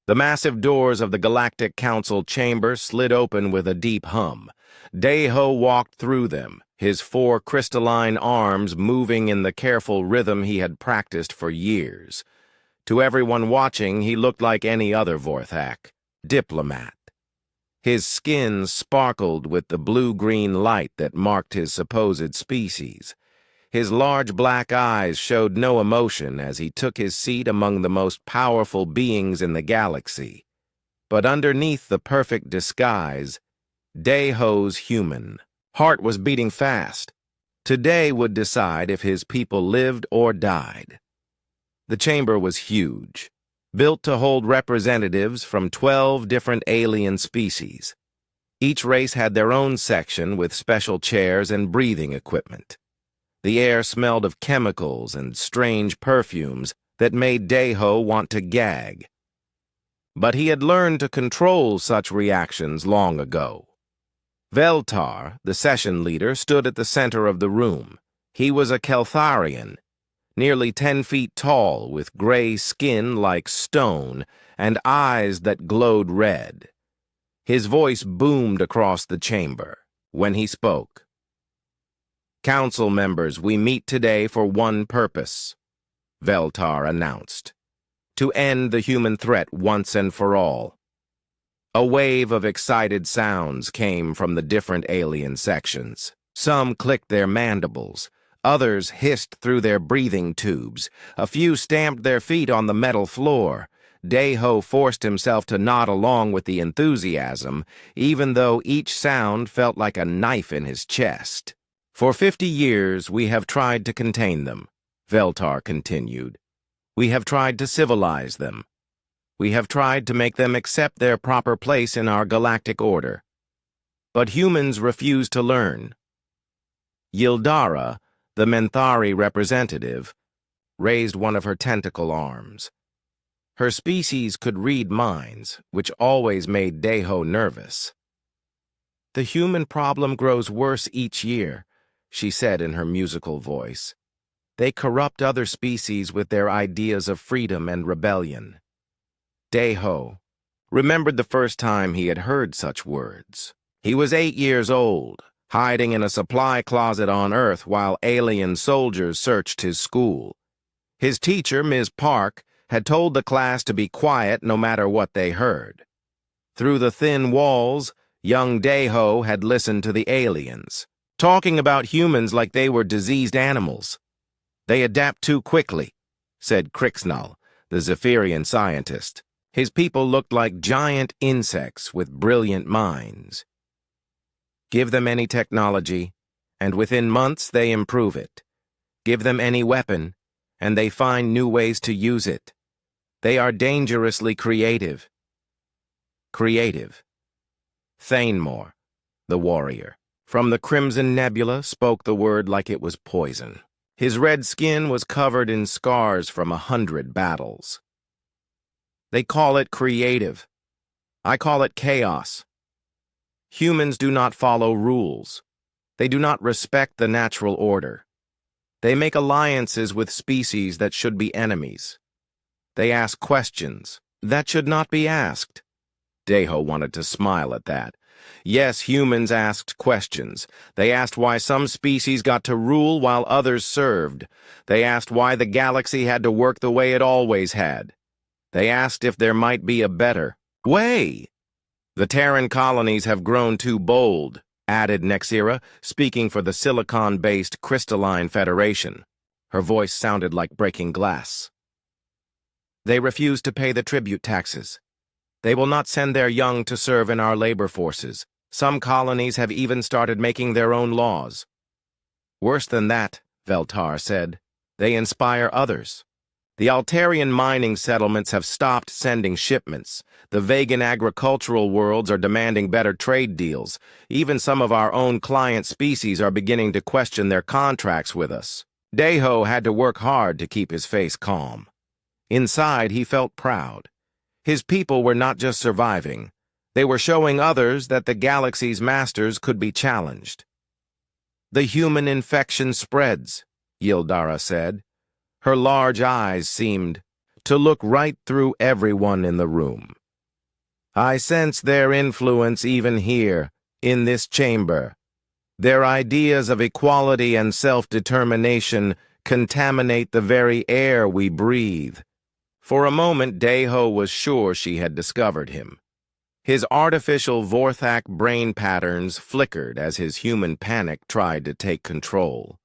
The massive doors of the Galactic Council chamber slid open with a deep hum. Daiho walked through them, his four crystalline arms moving in the careful rhythm he had practiced for years. To everyone watching, he looked like any other Vorthak, diplomat. His skin sparkled with the blue-green light that marked his supposed species. His large black eyes showed no emotion as he took his seat among the most powerful beings in the galaxy. But underneath the perfect disguise, Daiho's human heart was beating fast. Today would decide if his people lived or died. The chamber was huge, built to hold representatives from 12 different alien species. Each race had their own section with special chairs and breathing equipment. The air smelled of chemicals and strange perfumes that made Daiho want to gag. But he had learned to control such reactions long ago. Veltar, the session leader, stood at the center of the room. He was a Keltharian, nearly 10 feet tall, with gray skin like stone and eyes that glowed red. His voice boomed across the chamber when he spoke. "Council members, we meet today for one purpose," Veltar announced. "To end the human threat once and for all." A wave of excited sounds came from the different alien sections. Some clicked their mandibles. Others hissed through their breathing tubes. A few stamped their feet on the metal floor. Daiho forced himself to nod along with the enthusiasm, even though each sound felt like a knife in his chest. "For 50 years we have tried to contain them," Veltar continued. "We have tried to civilize them. We have tried to make them accept their proper place in our galactic order. But humans refuse to learn." Yildara, the Menthari representative, raised one of her tentacle arms. Her species could read minds, which always made Daiho nervous. "The human problem grows worse each year," she said in her musical voice. "They corrupt other species with their ideas of freedom and rebellion." Daiho remembered the first time he had heard such words. He was 8 years old, hiding in a supply closet on Earth while alien soldiers searched his school. His teacher, Ms. Park, had told the class to be quiet no matter what they heard. Through the thin walls, young Daiho had listened to the aliens, talking about humans like they were diseased animals. "They adapt too quickly," said Crixnall, the Zephyrian scientist. "His people looked like giant insects with brilliant minds. Give them any technology, and within months they improve it. Give them any weapon, and they find new ways to use it. They are dangerously creative." Creative. Thanemore, the warrior, from the Crimson Nebula, spoke the word like it was poison. His red skin was covered in scars from 100 battles. "They call it creative. I call it chaos. Humans do not follow rules. They do not respect the natural order. They make alliances with species that should be enemies. They ask questions that should not be asked." Daiho wanted to smile at that. Yes, humans asked questions. They asked why some species got to rule while others served. They asked why the galaxy had to work the way it always had. They asked if there might be a better way. "The Terran colonies have grown too bold," added Nexira, speaking for the silicon-based Crystalline Federation. Her voice sounded like breaking glass. "They refuse to pay the tribute taxes. They will not send their young to serve in our labor forces. Some colonies have even started making their own laws. Worse than that," Veltar said, "they inspire others. The Altarian mining settlements have stopped sending shipments. The Vegan agricultural worlds are demanding better trade deals. Even some of our own client species are beginning to question their contracts with us." Daiho had to work hard to keep his face calm. Inside, he felt proud. His people were not just surviving. They were showing others that the galaxy's masters could be challenged. "The human infection spreads," Yildara said. Her large eyes seemed to look right through everyone in the room. I sense their influence even here, in this chamber. Their ideas of equality and self-determination contaminate the very air we breathe. For a moment, Deho was sure she had discovered him. His artificial Vorthak brain patterns flickered as his human panic tried to take control.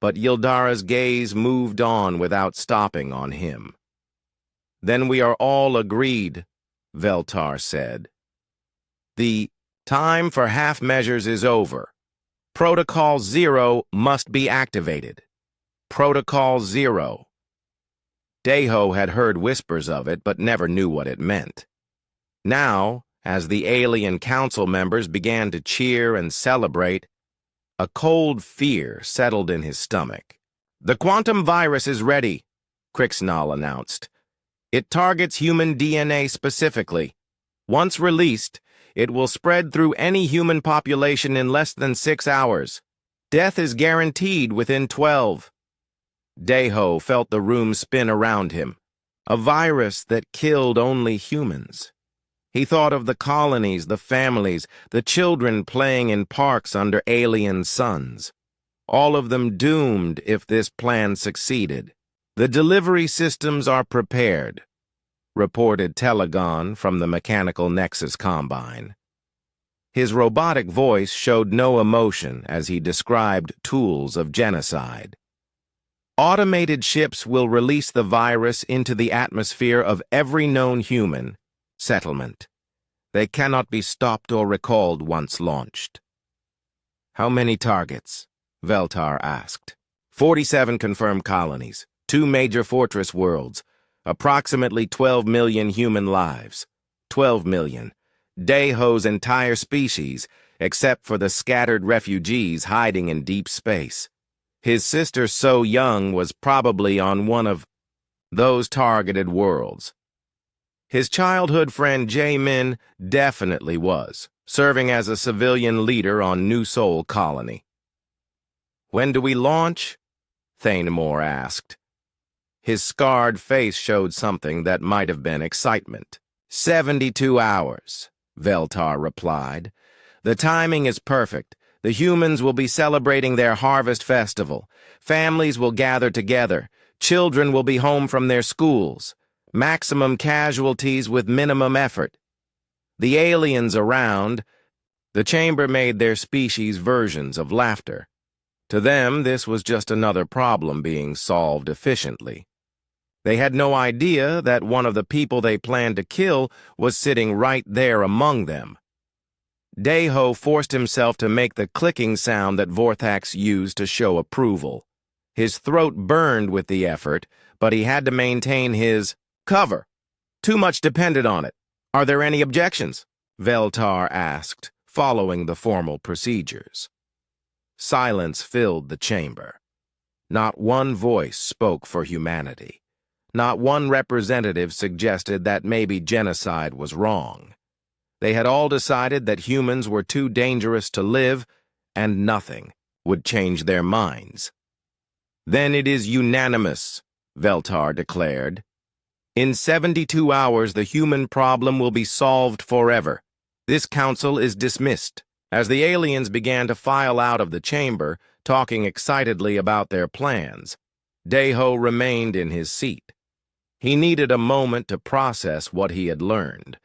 But Yildara's gaze moved on without stopping on him. "Then we are all agreed," Veltar said. "The time for half measures is over. Protocol 0 must be activated. Protocol 0. Deho had heard whispers of it, but never knew what it meant. Now, as the alien council members began to cheer and celebrate, a cold fear settled in his stomach. "The quantum virus is ready," Crixnall announced. "It targets human DNA specifically. Once released, it will spread through any human population in less than 6 hours. Death is guaranteed within 12. Deho felt the room spin around him. A virus that killed only humans. He thought of the colonies, the families, the children playing in parks under alien suns. All of them doomed if this plan succeeded. "The delivery systems are prepared," reported Telegon from the Mechanical Nexus Combine. His robotic voice showed no emotion as he described tools of genocide. "Automated ships will release the virus into the atmosphere of every known human settlement. They cannot be stopped or recalled once launched." "How many targets?" Veltar asked. 47 confirmed colonies, 2 major fortress worlds, approximately 12 million human lives. 12 million. Deho's entire species, except for the scattered refugees hiding in deep space. His sister So Young was probably on one of those targeted worlds. His childhood friend Jae-min definitely was, serving as a civilian leader on New Sol Colony. "When do we launch?" Thanemore asked. His scarred face showed something that might have been excitement. 72 hours, Veltar replied. "The timing is perfect. The humans will be celebrating their harvest festival. Families will gather together. Children will be home from their schools. Maximum casualties with minimum effort. The aliens around..." The chamber made their species versions of laughter. To them, this was just another problem being solved efficiently. They had no idea that one of the people they planned to kill was sitting right there among them. Deho forced himself to make the clicking sound that Vorthax used to show approval. His throat burned with the effort, but he had to maintain his cover. Too much depended on it. "Are there any objections?" Veltar asked, following the formal procedures. Silence filled the chamber. Not one voice spoke for humanity. Not one representative suggested that maybe genocide was wrong. They had all decided that humans were too dangerous to live, and nothing would change their minds. "Then it is unanimous," Veltar declared. "In 72 hours, the human problem will be solved forever. This council is dismissed." As the aliens began to file out of the chamber, talking excitedly about their plans, Deho remained in his seat. He needed a moment to process what he had learned.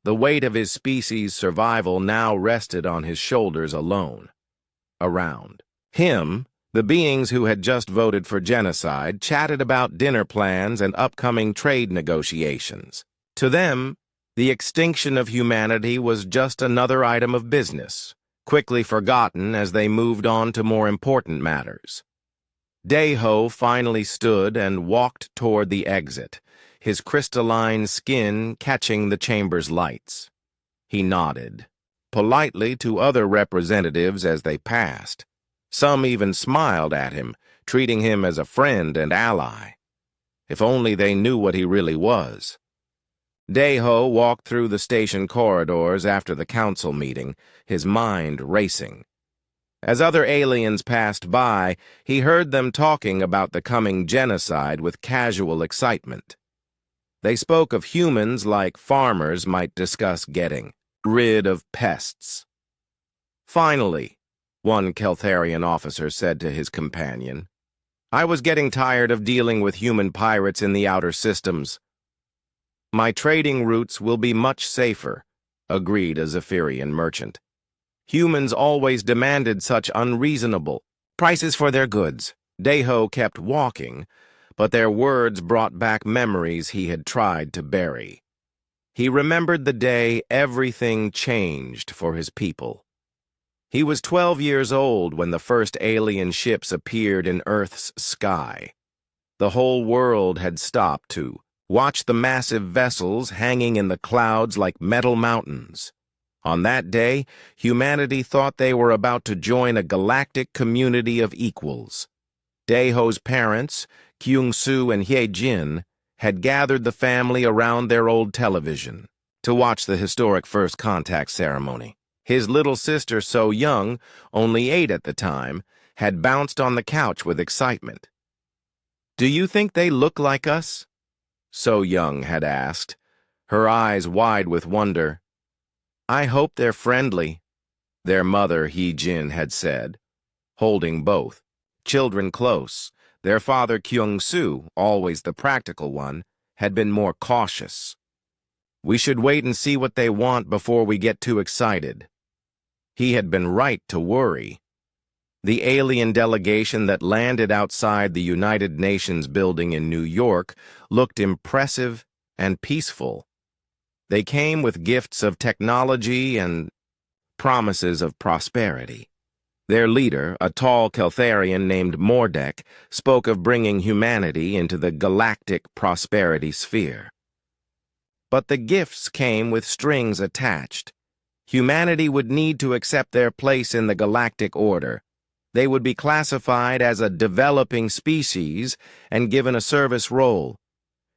The weight of his species' survival now rested on his shoulders alone. Around him, the beings who had just voted for genocide chatted about dinner plans and upcoming trade negotiations. To them, the extinction of humanity was just another item of business, quickly forgotten as they moved on to more important matters. Deho finally stood and walked toward the exit, his crystalline skin catching the chamber's lights. He nodded politely to other representatives as they passed. Some even smiled at him, treating him as a friend and ally. If only they knew what he really was. Deho walked through the station corridors after the council meeting, his mind racing. As other aliens passed by, he heard them talking about the coming genocide with casual excitement. They spoke of humans like farmers might discuss getting rid of pests. Finally, one Keltharian officer said to his companion, "I was getting tired of dealing with human pirates in the outer systems. My trading routes will be much safer," agreed a Zephyrian merchant. "Humans always demanded such unreasonable prices for their goods." Deho kept walking, but their words brought back memories he had tried to bury. He remembered the day everything changed for his people. He was 12 years old when the first alien ships appeared in Earth's sky. The whole world had stopped to watch the massive vessels hanging in the clouds like metal mountains. On that day, humanity thought they were about to join a galactic community of equals. Deho's parents, Kyung-soo and Hye-jin, had gathered the family around their old television to watch the historic first contact ceremony. His little sister, So Young, only 8 at the time, had bounced on the couch with excitement. "Do you think they look like us?" So Young had asked, her eyes wide with wonder. "I hope they're friendly," their mother, Hye-jin, had said, holding both children close. Their father, Kyung-soo, always the practical one, had been more cautious. "We should wait and see what they want before we get too excited." He had been right to worry. The alien delegation that landed outside the United Nations building in New York looked impressive and peaceful. They came with gifts of technology and promises of prosperity. Their leader, a tall Keltharian named Mordek, spoke of bringing humanity into the galactic prosperity sphere. But the gifts came with strings attached. Humanity would need to accept their place in the galactic order. They would be classified as a developing species and given a service role.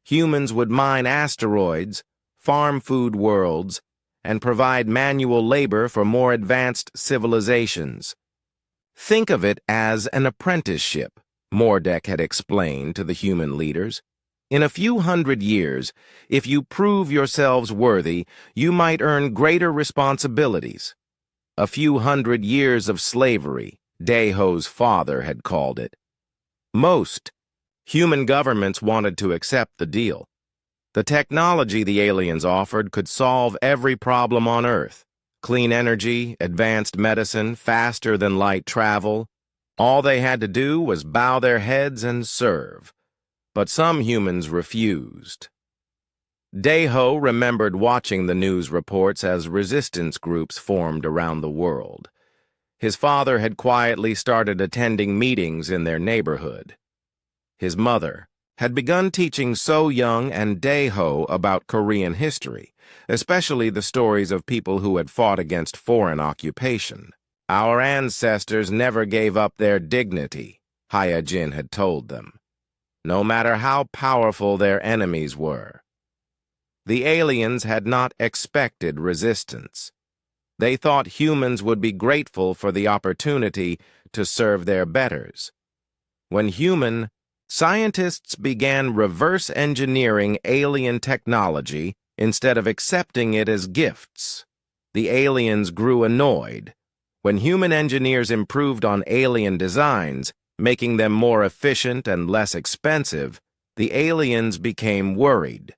Humans would mine asteroids, farm food worlds, and provide manual labor for more advanced civilizations. "Think of it as an apprenticeship," Mordek had explained to the human leaders. "In a few hundred years, if you prove yourselves worthy, you might earn greater responsibilities. A few hundred years of slavery, Deho's father had called it. Most human governments wanted to accept the deal. The technology the aliens offered could solve every problem on Earth. Clean energy, advanced medicine, faster than light travel. All they had to do was bow their heads and serve. But some humans refused. Deho remembered watching the news reports as resistance groups formed around the world. His father had quietly started attending meetings in their neighborhood. His mother had begun teaching So Young and Deho about Korean history, especially the stories of people who had fought against foreign occupation. "Our ancestors never gave up their dignity," Hye-jin had told them, no matter how powerful their enemies were. The aliens had not expected resistance. They thought humans would be grateful for the opportunity to serve their betters. When human scientists began reverse engineering alien technology instead of accepting it as gifts, the aliens grew annoyed. When human engineers improved on alien designs, making them more efficient and less expensive, the aliens became worried.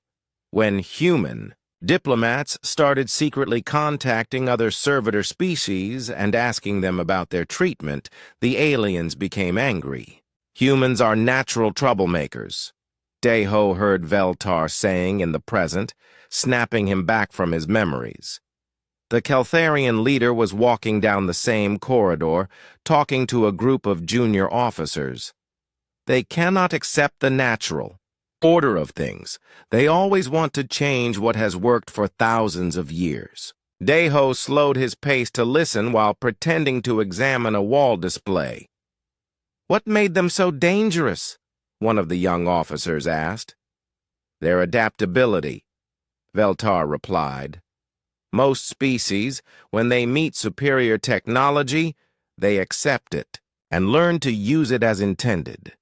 When human diplomats started secretly contacting other servitor species and asking them about their treatment, the aliens became angry. "Humans are natural troublemakers," Deho heard Veltar saying in the present, snapping him back from his memories. The Keltharian leader was walking down the same corridor, talking to a group of junior officers. "They cannot accept the natural order of things. They always want to change what has worked for thousands of years." Deho slowed his pace to listen while pretending to examine a wall display. "What made them so dangerous?" one of the young officers asked. "Their adaptability," Veltar replied. "Most species, when they meet superior technology, they accept it and learn to use it as intended.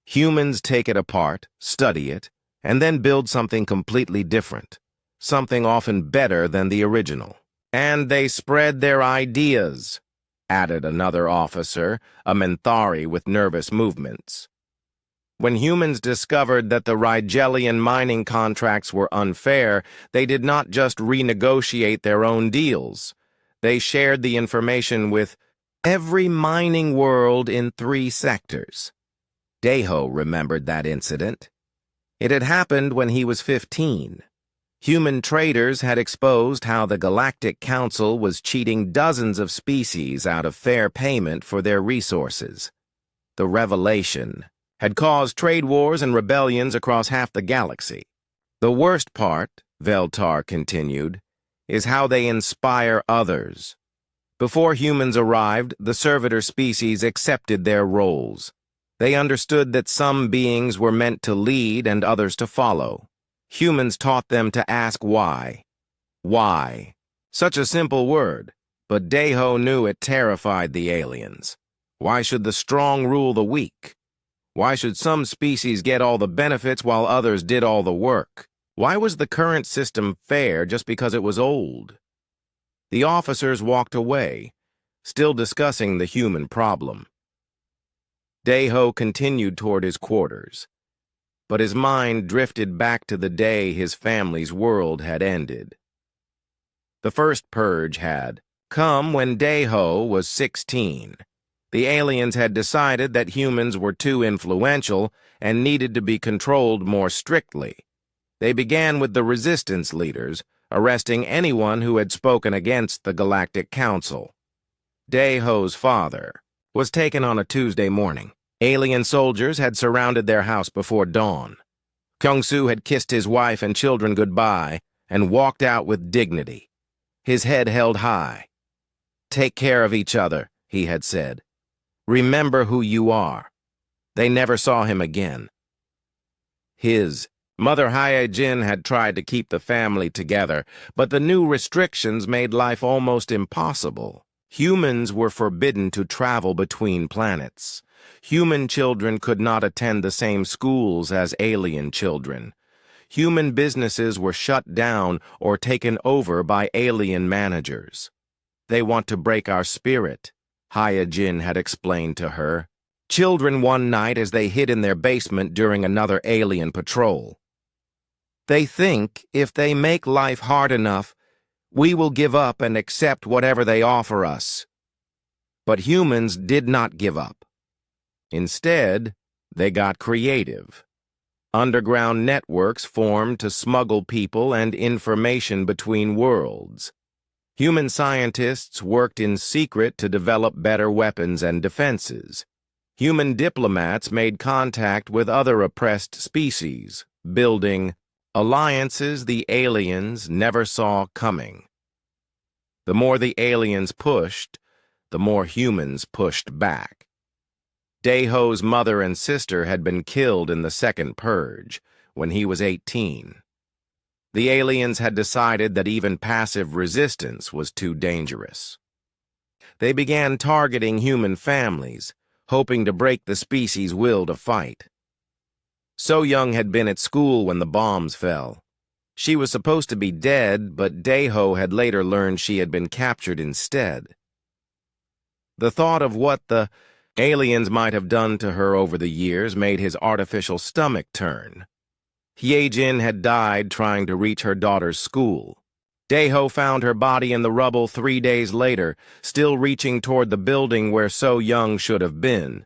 Humans take it apart, study it, and then build something completely different, something often better than the original. And they spread their ideas, added another officer, a Menthari with nervous movements. When humans discovered that the Rigelian mining contracts were unfair, they did not just renegotiate their own deals. They shared the information with every mining world in 3 sectors. Deho remembered that incident. It had happened when he was 15. Human traders had exposed how the Galactic Council was cheating dozens of species out of fair payment for their resources. The revelation had caused trade wars and rebellions across half the galaxy. The worst part, Veltar continued, is how they inspire others. Before humans arrived, the servitor species accepted their roles. They understood that some beings were meant to lead and others to follow. Humans taught them to ask why. Why? Such a simple word, but Deho knew it terrified the aliens. Why should the strong rule the weak? Why should some species get all the benefits while others did all the work? Why was the current system fair just because it was old? The officers walked away, still discussing the human problem. Deho continued toward his quarters, but his mind drifted back to the day his family's world had ended. The first purge had come when Deho was 16. The aliens had decided that humans were too influential and needed to be controlled more strictly. They began with the resistance leaders, arresting anyone who had spoken against the Galactic Council. Deho's father was taken on a Tuesday morning. Alien soldiers had surrounded their house before dawn. Kyung-soo had kissed his wife and children goodbye and walked out with dignity, his head held high. "Take care of each other," he had said. "Remember who you are." They never saw him again. His mother Hyejin had tried to keep the family together, but the new restrictions made life almost impossible. Humans were forbidden to travel between planets. Human children could not attend the same schools as alien children. Human businesses were shut down or taken over by alien managers. "They want to break our spirit," Hyejin had explained to her. Children one night as they hid in their basement during another alien patrol. "They think if they make life hard enough, we will give up and accept whatever they offer us." But humans did not give up. Instead, they got creative. Underground networks formed to smuggle people and information between worlds. Human scientists worked in secret to develop better weapons and defenses. Human diplomats made contact with other oppressed species, building alliances the aliens never saw coming. The more the aliens pushed, the more humans pushed back. Deho's mother and sister had been killed in the second purge when he was 18. The aliens had decided that even passive resistance was too dangerous. They began targeting human families, hoping to break the species' will to fight. So Young had been at school when the bombs fell. She was supposed to be dead, but Deho had later learned she had been captured instead. The thought of what the aliens might have done to her over the years made his artificial stomach turn. Hyejin had died trying to reach her daughter's school. Deho found her body in the rubble 3 days later, still reaching toward the building where So Young should have been.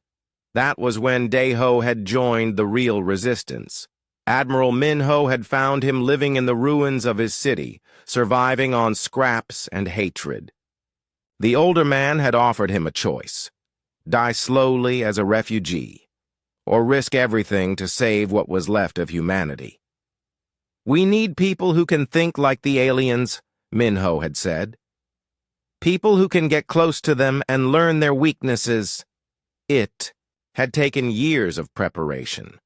That was when Deho had joined the real resistance. Admiral Minho had found him living in the ruins of his city, surviving on scraps and hatred. The older man had offered him a choice: die slowly as a refugee, or risk everything to save what was left of humanity. "We need people who can think like the aliens," Minho had said. "People who can get close to them and learn their weaknesses." It had taken years of preparation.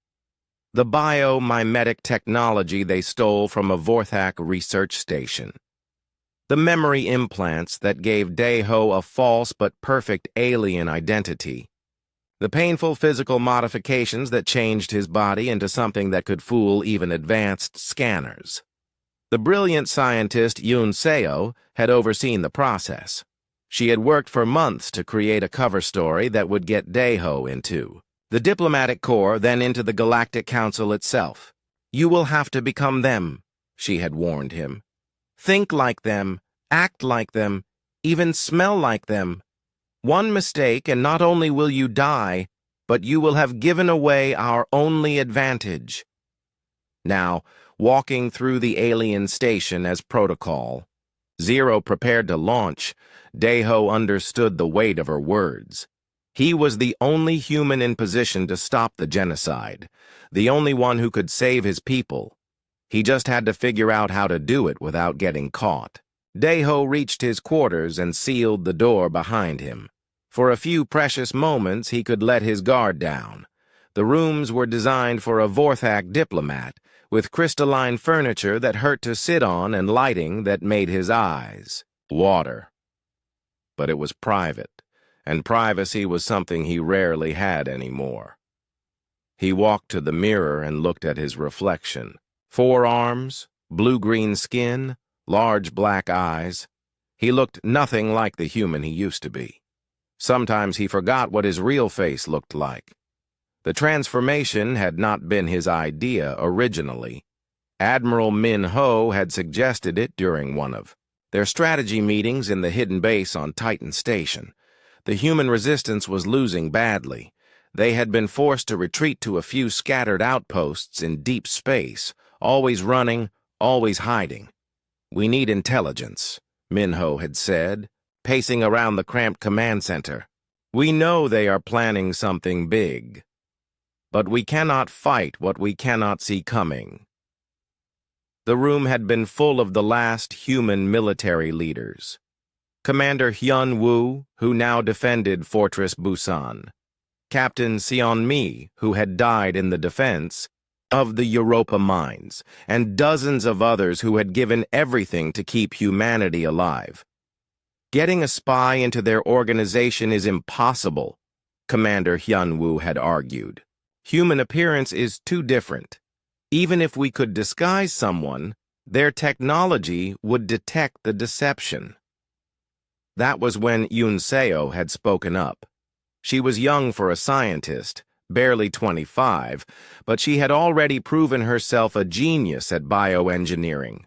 The biomimetic technology they stole from a Vorthak research station. The memory implants that gave Deho a false but perfect alien identity. The painful physical modifications that changed his body into something that could fool even advanced scanners. The brilliant scientist Yoon Seo had overseen the process. She had worked for months to create a cover story that would get Daeho into the diplomatic corps, then into the Galactic Council itself. "You will have to become them," she had warned him. "Think like them, act like them, even smell like them. One mistake, and not only will you die, but you will have given away our only advantage." Now, walking through the alien station as protocol, Zero prepared to launch, Daeho understood the weight of her words. He was the only human in position to stop the genocide, the only one who could save his people. He just had to figure out how to do it without getting caught. Daeho reached his quarters and sealed the door behind him. For a few precious moments, he could let his guard down. The rooms were designed for a Vorthak diplomat, with crystalline furniture that hurt to sit on and lighting that made his eyes water. But it was private, and privacy was something he rarely had anymore. He walked to the mirror and looked at his reflection. 4 arms, blue-green skin, large black eyes. He looked nothing like the human he used to be. Sometimes he forgot what his real face looked like. The transformation had not been his idea originally. Admiral Min Ho had suggested it during one of their strategy meetings in the hidden base on Titan Station. The human resistance was losing badly. They had been forced to retreat to a few scattered outposts in deep space, always running, always hiding. "We need intelligence," Minho had said, pacing around the cramped command center. "We know they are planning something big. But we cannot fight what we cannot see coming." The room had been full of the last human military leaders. Commander Hyun Woo, who now defended Fortress Busan. Captain Seon Mi, who had died in the defense of the Europa mines, and dozens of others who had given everything to keep humanity alive. "Getting a spy into their organization is impossible," Commander Hyun Woo had argued. "Human appearance is too different. Even if we could disguise someone, their technology would detect the deception." That was when Yoon Seo had spoken up. She was young for a scientist, barely 25, but she had already proven herself a genius at bioengineering.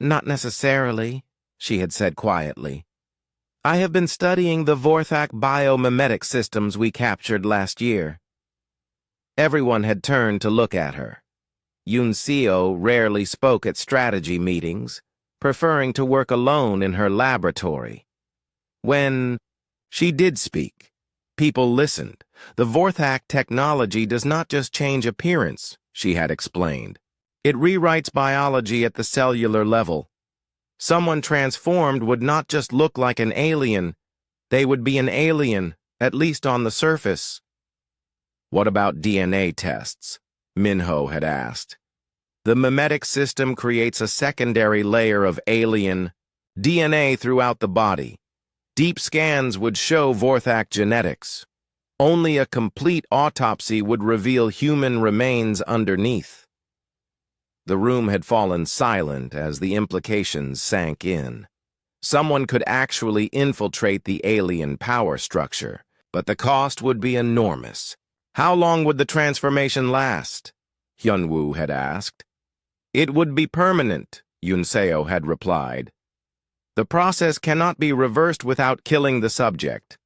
"Not necessarily," she had said quietly. "I have been studying the Vorthak biomimetic systems we captured last year." Everyone had turned to look at her. Yoon Seo rarely spoke at strategy meetings, preferring to work alone in her laboratory. When she did speak, people listened. "The Vorthak technology does not just change appearance," she had explained. "It rewrites biology at the cellular level. Someone transformed would not just look like an alien. They would be an alien, at least on the surface." "What about DNA tests?" Minho had asked. "The mimetic system creates a secondary layer of alien DNA throughout the body. Deep scans would show Vorthak genetics. Only a complete autopsy would reveal human remains underneath." The room had fallen silent as the implications sank in. Someone could actually infiltrate the alien power structure, but the cost would be enormous. "How long would the transformation last?" Hyunwoo had asked. "It would be permanent," Yoon Seo had replied. "The process cannot be reversed without killing the subject.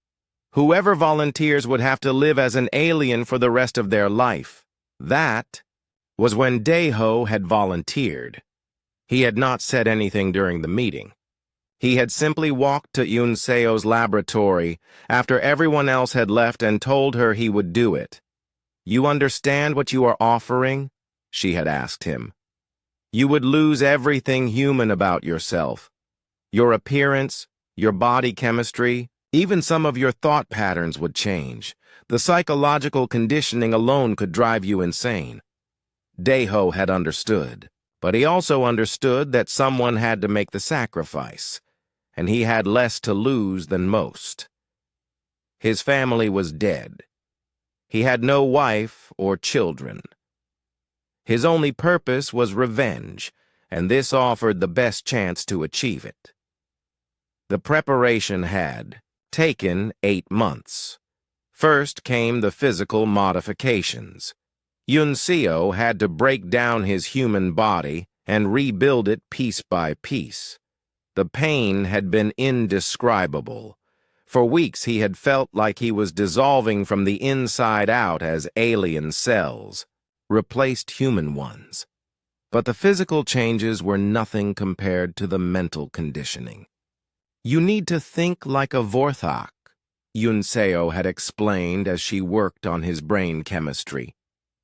Whoever volunteers would have to live as an alien for the rest of their life." That was when Daeho had volunteered. He had not said anything during the meeting. He had simply walked to Yoon Seo's laboratory after everyone else had left and told her he would do it. "You understand what you are offering?" she had asked him. "You would lose everything human about yourself. Your appearance, your body chemistry, even some of your thought patterns would change. The psychological conditioning alone could drive you insane." Daeho had understood, but he also understood that someone had to make the sacrifice, and he had less to lose than most. His family was dead. He had no wife or children. His only purpose was revenge, and this offered the best chance to achieve it. The preparation had taken 8 months. First came the physical modifications. Yunseo had to break down his human body and rebuild it piece by piece. The pain had been indescribable. For weeks he had felt like he was dissolving from the inside out as alien cells replaced human ones. But the physical changes were nothing compared to the mental conditioning. "You need to think like a Vorthok," Yunseo had explained as she worked on his brain chemistry.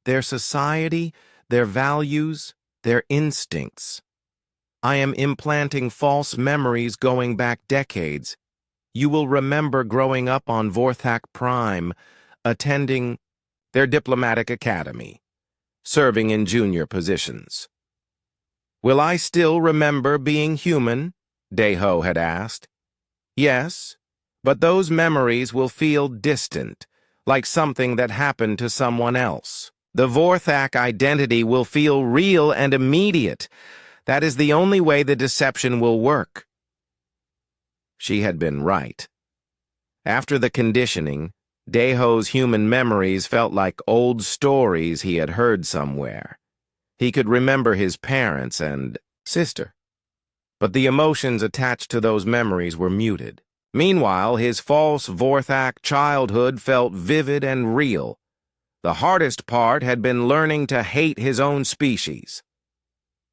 "Their society, their values, their instincts. I am implanting false memories going back decades. You will remember growing up on Vorthak Prime, attending their diplomatic academy, serving in junior positions." "Will I still remember being human?" Daeho had asked. "Yes, but those memories will feel distant, like something that happened to someone else. The Vorthak identity will feel real and immediate. That is the only way the deception will work." She had been right. After the conditioning, Daeho's human memories felt like old stories he had heard somewhere. He could remember his parents and sister, but the emotions attached to those memories were muted. Meanwhile, his false Vorthak childhood felt vivid and real. The hardest part had been learning to hate his own species.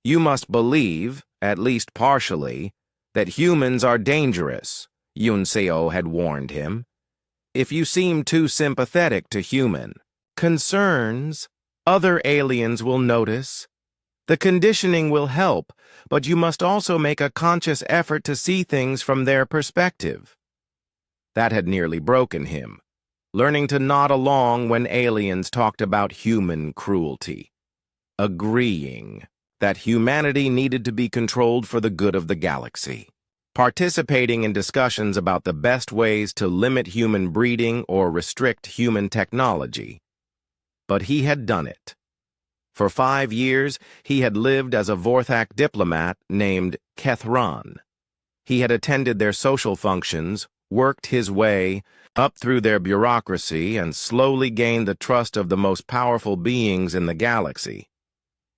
"You must believe, at least partially, that humans are dangerous," Yunseo had warned him. "If you seem too sympathetic to human concerns, other aliens will notice. The conditioning will help, but you must also make a conscious effort to see things from their perspective." That had nearly broken him, learning to nod along when aliens talked about human cruelty, agreeing that humanity needed to be controlled for the good of the galaxy, participating in discussions about the best ways to limit human breeding or restrict human technology. But he had done it. For 5 years, he had lived as a Vorthak diplomat named Kethran. He had attended their social functions, worked his way up through their bureaucracy, and slowly gained the trust of the most powerful beings in the galaxy.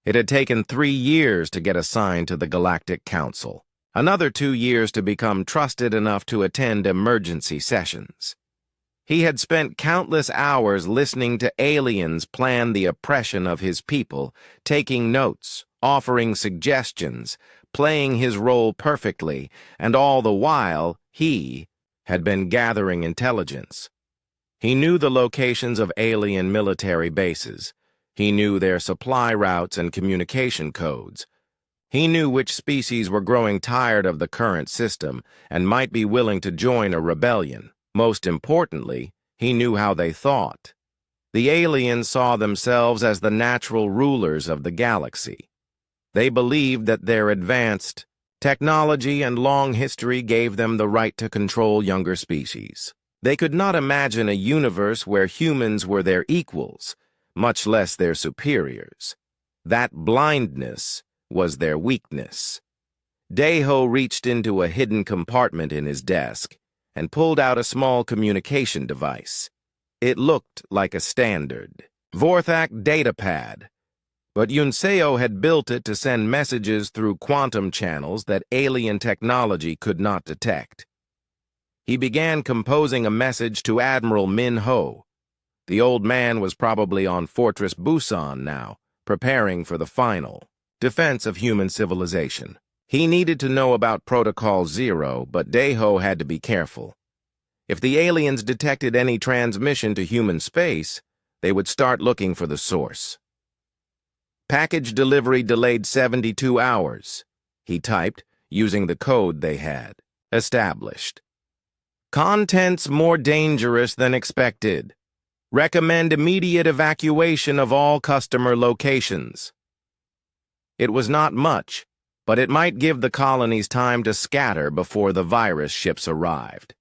It had taken 3 years to get assigned to the Galactic Council, another 2 years to become trusted enough to attend emergency sessions. He had spent countless hours listening to aliens plan the oppression of his people, taking notes, offering suggestions, playing his role perfectly, and all the while, he had been gathering intelligence. He knew the locations of alien military bases. He knew their supply routes and communication codes. He knew which species were growing tired of the current system and might be willing to join a rebellion. Most importantly, he knew how they thought. The aliens saw themselves as the natural rulers of the galaxy. They believed that their advanced technology and long history gave them the right to control younger species. They could not imagine a universe where humans were their equals, much less their superiors. That blindness was their weakness. Daeho reached into a hidden compartment in his desk and pulled out a small communication device. It looked like a standard Vorthak datapad, but Yunseo had built it to send messages through quantum channels that alien technology could not detect. He began composing a message to Admiral Min Ho. The old man was probably on Fortress Busan now, preparing for the final defense of human civilization. He needed to know about Protocol Zero, but Daeho had to be careful. If the aliens detected any transmission to human space, they would start looking for the source. "Package delivery delayed 72 hours, he typed, using the code they had established. "Contents more dangerous than expected. Recommend immediate evacuation of all customer locations." It was not much, but it might give the colonies time to scatter before the virus ships arrived.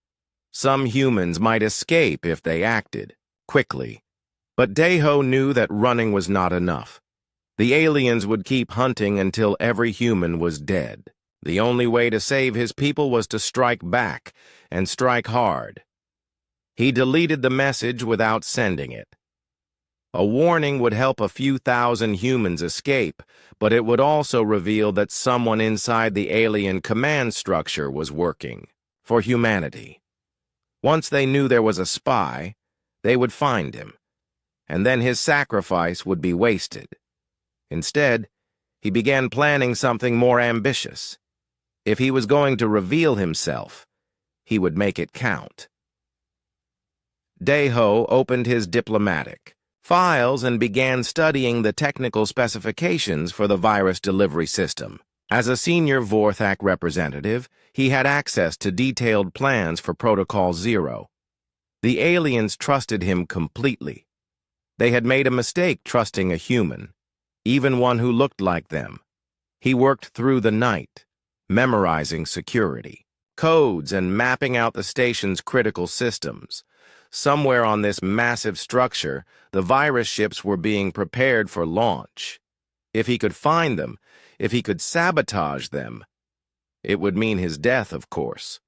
Some humans might escape if they acted quickly. But Deho knew that running was not enough. The aliens would keep hunting until every human was dead. The only way to save his people was to strike back, and strike hard. He deleted the message without sending it. A warning would help a few thousand humans escape, but it would also reveal that someone inside the alien command structure was working for humanity. Once they knew there was a spy, they would find him, and then his sacrifice would be wasted. Instead, he began planning something more ambitious. If he was going to reveal himself, he would make it count. Deho opened his diplomatic files and began studying the technical specifications for the virus delivery system. As a senior Vorthak representative, he had access to detailed plans for Protocol Zero. The aliens trusted him completely. They had made a mistake trusting a human, even one who looked like them. He worked through the night, memorizing security, codes, and mapping out the station's critical systems. Somewhere on this massive structure, the virus ships were being prepared for launch. If he could find them, if he could sabotage them, it would mean his death, of course.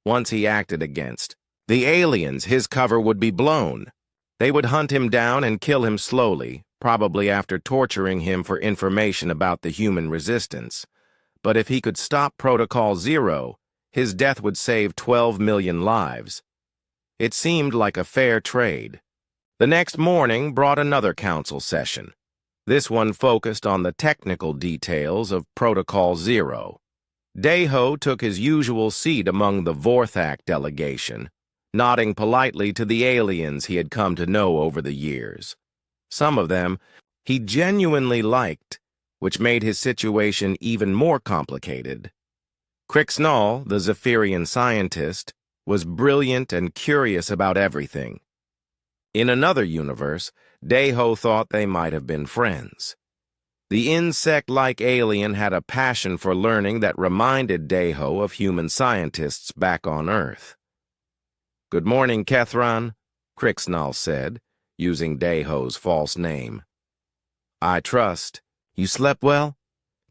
Once he acted against the aliens, his cover would be blown. They would hunt him down and kill him slowly, probably after torturing him for information about the human resistance. But if he could stop Protocol Zero, his death would save 12 million lives. It seemed like a fair trade. The next morning brought another council session. This one focused on the technical details of Protocol Zero. Deho took his usual seat among the Vorthak delegation, nodding politely to the aliens he had come to know over the years. Some of them he genuinely liked, which made his situation even more complicated. Crixnall, the Zephyrian scientist, was brilliant and curious about everything. In another universe, Deho thought they might have been friends. The insect-like alien had a passion for learning that reminded Deho of human scientists back on Earth. "Good morning, Kethron," Crixnall said, using Deho's false name. "I trust. You slept well?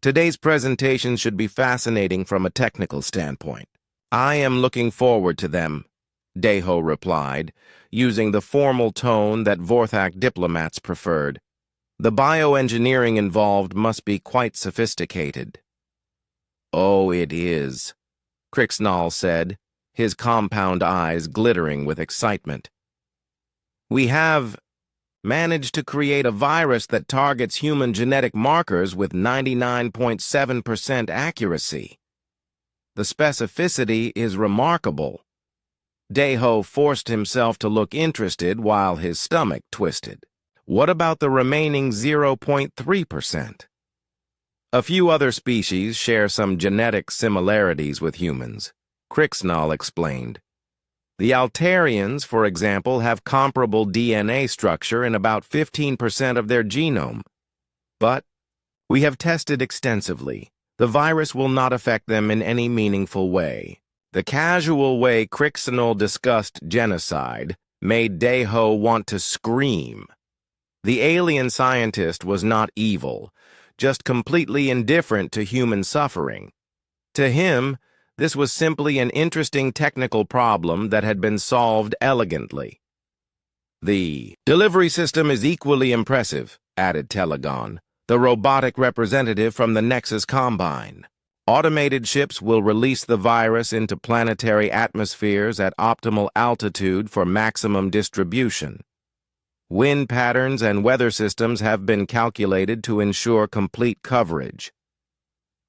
Today's presentation should be fascinating from a technical standpoint." "I am looking forward to them," Deho replied, using the formal tone that Vorthak diplomats preferred. "The bioengineering involved must be quite sophisticated." "Oh, it is," Crixnall said, his compound eyes glittering with excitement. "We have managed to create a virus that targets human genetic markers with 99.7% accuracy. The specificity is remarkable." Deho forced himself to look interested while his stomach twisted. "What about the remaining 0.3%? "A few other species share some genetic similarities with humans," Crixnall explained. "The Altarians, for example, have comparable DNA structure in about 15% of their genome. But we have tested extensively. The virus will not affect them in any meaningful way." The casual way Crixnall discussed genocide made Deho want to scream. The alien scientist was not evil, just completely indifferent to human suffering. To him, this was simply an interesting technical problem that had been solved elegantly. "The delivery system is equally impressive," added Telegon, the robotic representative from the Nexus Combine. "Automated ships will release the virus into planetary atmospheres at optimal altitude for maximum distribution. Wind patterns and weather systems have been calculated to ensure complete coverage."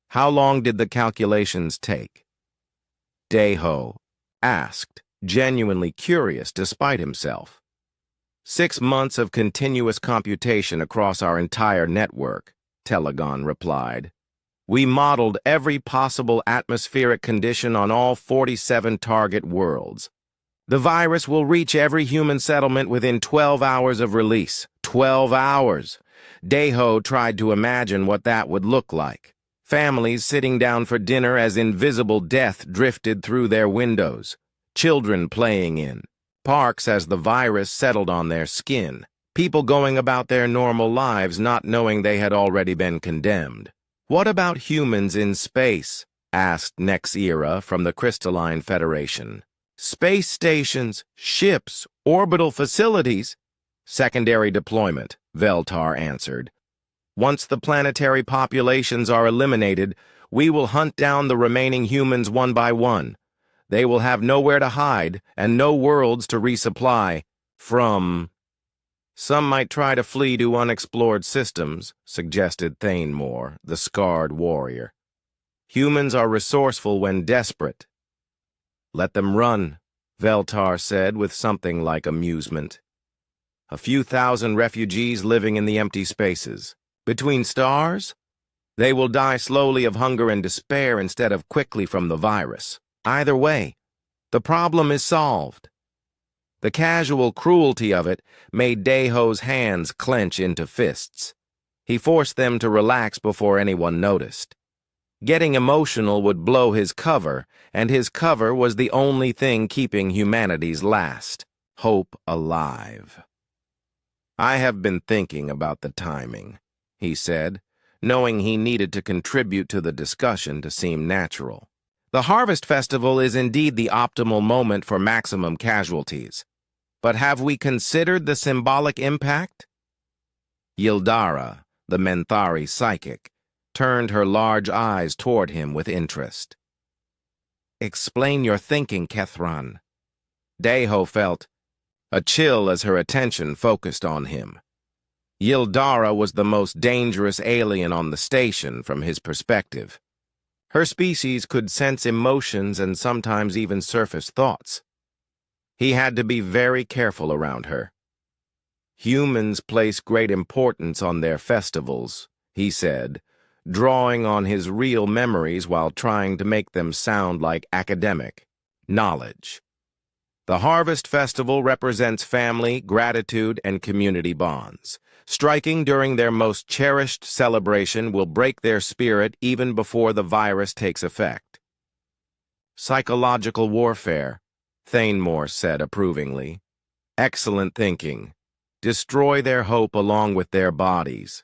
"How long did the calculations take?" Deho asked, genuinely curious despite himself. 6 months of continuous computation across our entire network, Telegon replied. "We modeled every possible atmospheric condition on all 47 target worlds. The virus will reach every human settlement within 12 hours of release." 12 hours! Deho tried to imagine what that would look like. Families sitting down for dinner as invisible death drifted through their windows. Children playing in parks as the virus settled on their skin. People going about their normal lives not knowing they had already been condemned. What about humans in space? Asked Nexera from the Crystalline Federation. Space stations, ships, orbital facilities. Secondary deployment, Veltar answered. Once the planetary populations are eliminated, we will hunt down the remaining humans one by one. They will have nowhere to hide and no worlds to resupply from. Some might try to flee to unexplored systems, suggested Thanemore, the scarred warrior. Humans are resourceful when desperate. Let them run, Veltar said with something like amusement. A few thousand refugees living in the empty spaces. Between stars? They will die slowly of hunger and despair instead of quickly from the virus. Either way, the problem is solved. The casual cruelty of it made Deho's hands clench into fists. He forced them to relax before anyone noticed. Getting emotional would blow his cover, and his cover was the only thing keeping humanity's last hope alive. I have been thinking about the timing, he said, knowing he needed to contribute to the discussion to seem natural. The Harvest Festival is indeed the optimal moment for maximum casualties. But have we considered the symbolic impact? Yildara, the Menthari psychic, turned her large eyes toward him with interest. Explain your thinking, Kethran. Deho felt a chill as her attention focused on him. Yildara was the most dangerous alien on the station from his perspective. Her species could sense emotions and sometimes even surface thoughts. He had to be very careful around her. Humans place great importance on their festivals, he said, drawing on his real memories while trying to make them sound like academic knowledge. The Harvest Festival represents family, gratitude, and community bonds. Striking during their most cherished celebration will break their spirit even before the virus takes effect. Psychological warfare, Thanemore said approvingly. Excellent thinking. Destroy their hope along with their bodies.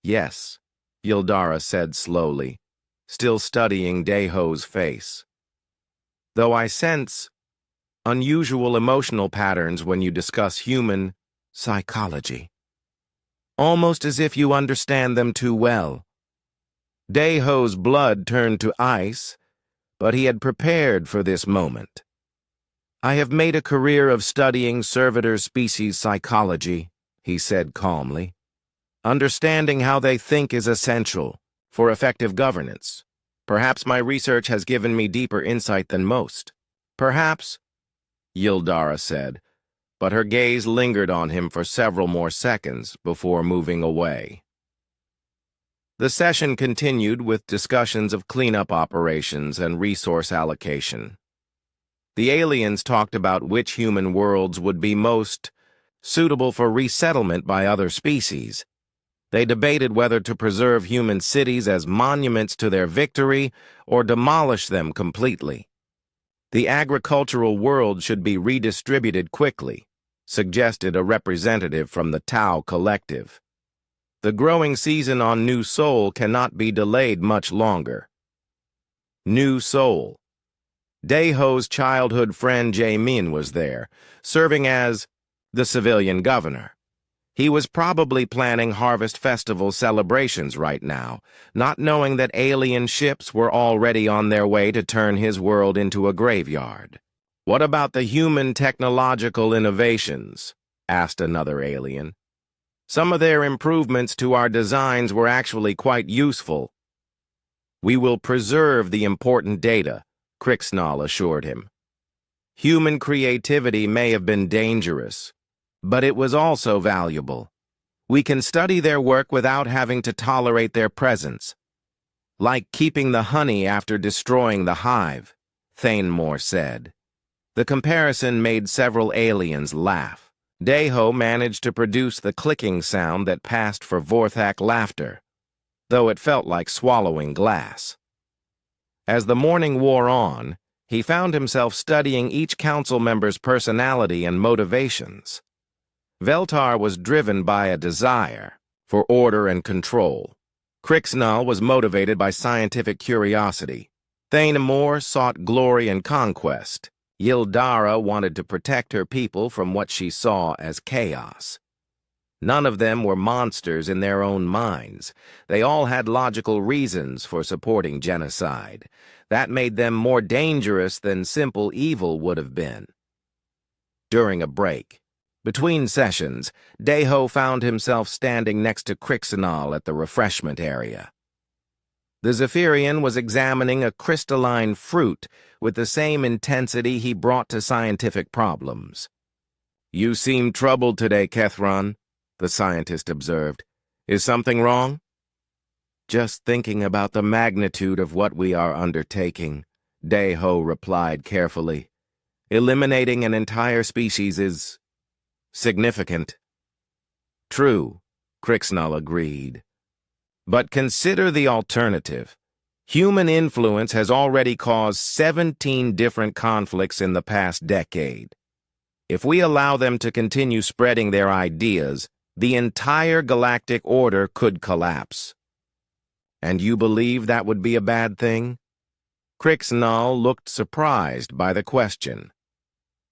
Yes, Yildara said slowly, still studying Deho's face. Though I sense unusual emotional patterns when you discuss human psychology. Almost as if you understand them too well. Deho's blood turned to ice, but he had prepared for this moment. I have made a career of studying servitor species psychology, he said calmly. Understanding how they think is essential for effective governance. Perhaps my research has given me deeper insight than most. Perhaps, Yildara said, but her gaze lingered on him for several more seconds before moving away. The session continued with discussions of cleanup operations and resource allocation. The aliens talked about which human worlds would be most suitable for resettlement by other species. They debated whether to preserve human cities as monuments to their victory or demolish them completely. The agricultural world should be redistributed quickly, suggested a representative from the Tau Collective. The growing season on New Sol cannot be delayed much longer. New Sol. Deho's childhood friend Jaemin was there, serving as the civilian governor. He was probably planning Harvest Festival celebrations right now, not knowing that alien ships were already on their way to turn his world into a graveyard. What about the human technological innovations? Asked another alien. Some of their improvements to our designs were actually quite useful. We will preserve the important data, Crixnall assured him. Human creativity may have been dangerous, but it was also valuable. We can study their work without having to tolerate their presence. Like keeping the honey after destroying the hive, Thanemore said. The comparison made several aliens laugh. Deho managed to produce the clicking sound that passed for Vorthak laughter, though it felt like swallowing glass. As the morning wore on, he found himself studying each council member's personality and motivations. Veltar was driven by a desire for order and control. Crixnall was motivated by scientific curiosity. Thanemore sought glory and conquest. Yildara wanted to protect her people from what she saw as chaos. None of them were monsters in their own minds. They all had logical reasons for supporting genocide. That made them more dangerous than simple evil would have been. During a break, between sessions, Deho found himself standing next to Crixnall at the refreshment area. The Zephyrian was examining a crystalline fruit with the same intensity he brought to scientific problems. "You seem troubled today, Kethron," the scientist observed. "Is something wrong?" "Just thinking about the magnitude of what we are undertaking," Deho replied carefully. "Eliminating an entire species is significant." "True," Crixnall agreed. "But consider the alternative. Human influence has already caused 17 different conflicts in the past decade. If we allow them to continue spreading their ideas, the entire galactic order could collapse." "And you believe that would be a bad thing?" Crixnall looked surprised by the question.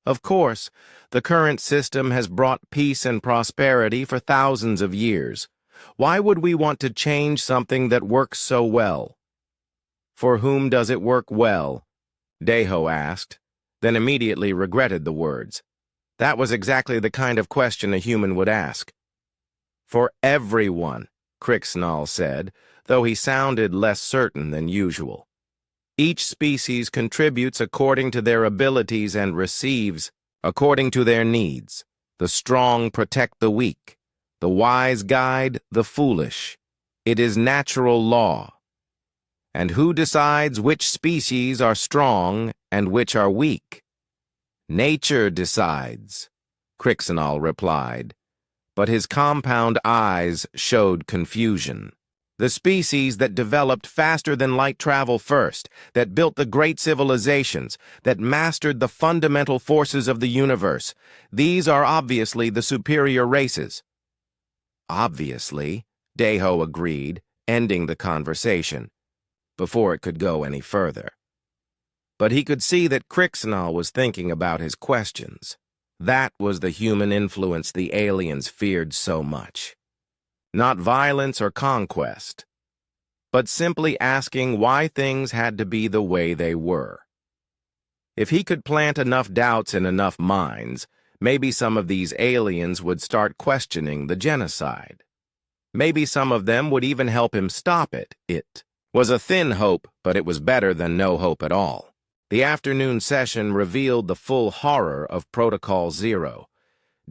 "Of course, the current system has brought peace and prosperity for thousands of years. Why would we want to change something that works so well?" "For whom does it work well?" Deho asked, then immediately regretted the words. That was exactly the kind of question a human would ask. "For everyone," Crixnall said, though he sounded less certain than usual. "Each species contributes according to their abilities and receives according to their needs. The strong protect the weak. The wise guide the foolish. It is natural law. And who decides which species are strong and which are weak?" "Nature decides," Crixnall replied, but his compound eyes showed confusion. "The species that developed faster than light travel first, that built the great civilizations, that mastered the fundamental forces of the universe, these are obviously the superior races." "Obviously," Deho agreed, ending the conversation, before it could go any further. But he could see that Crixnall was thinking about his questions. That was the human influence the aliens feared so much. Not violence or conquest, but simply asking why things had to be the way they were. If he could plant enough doubts in enough minds, maybe some of these aliens would start questioning the genocide. Maybe some of them would even help him stop it. It was a thin hope, but it was better than no hope at all. The afternoon session revealed the full horror of Protocol Zero.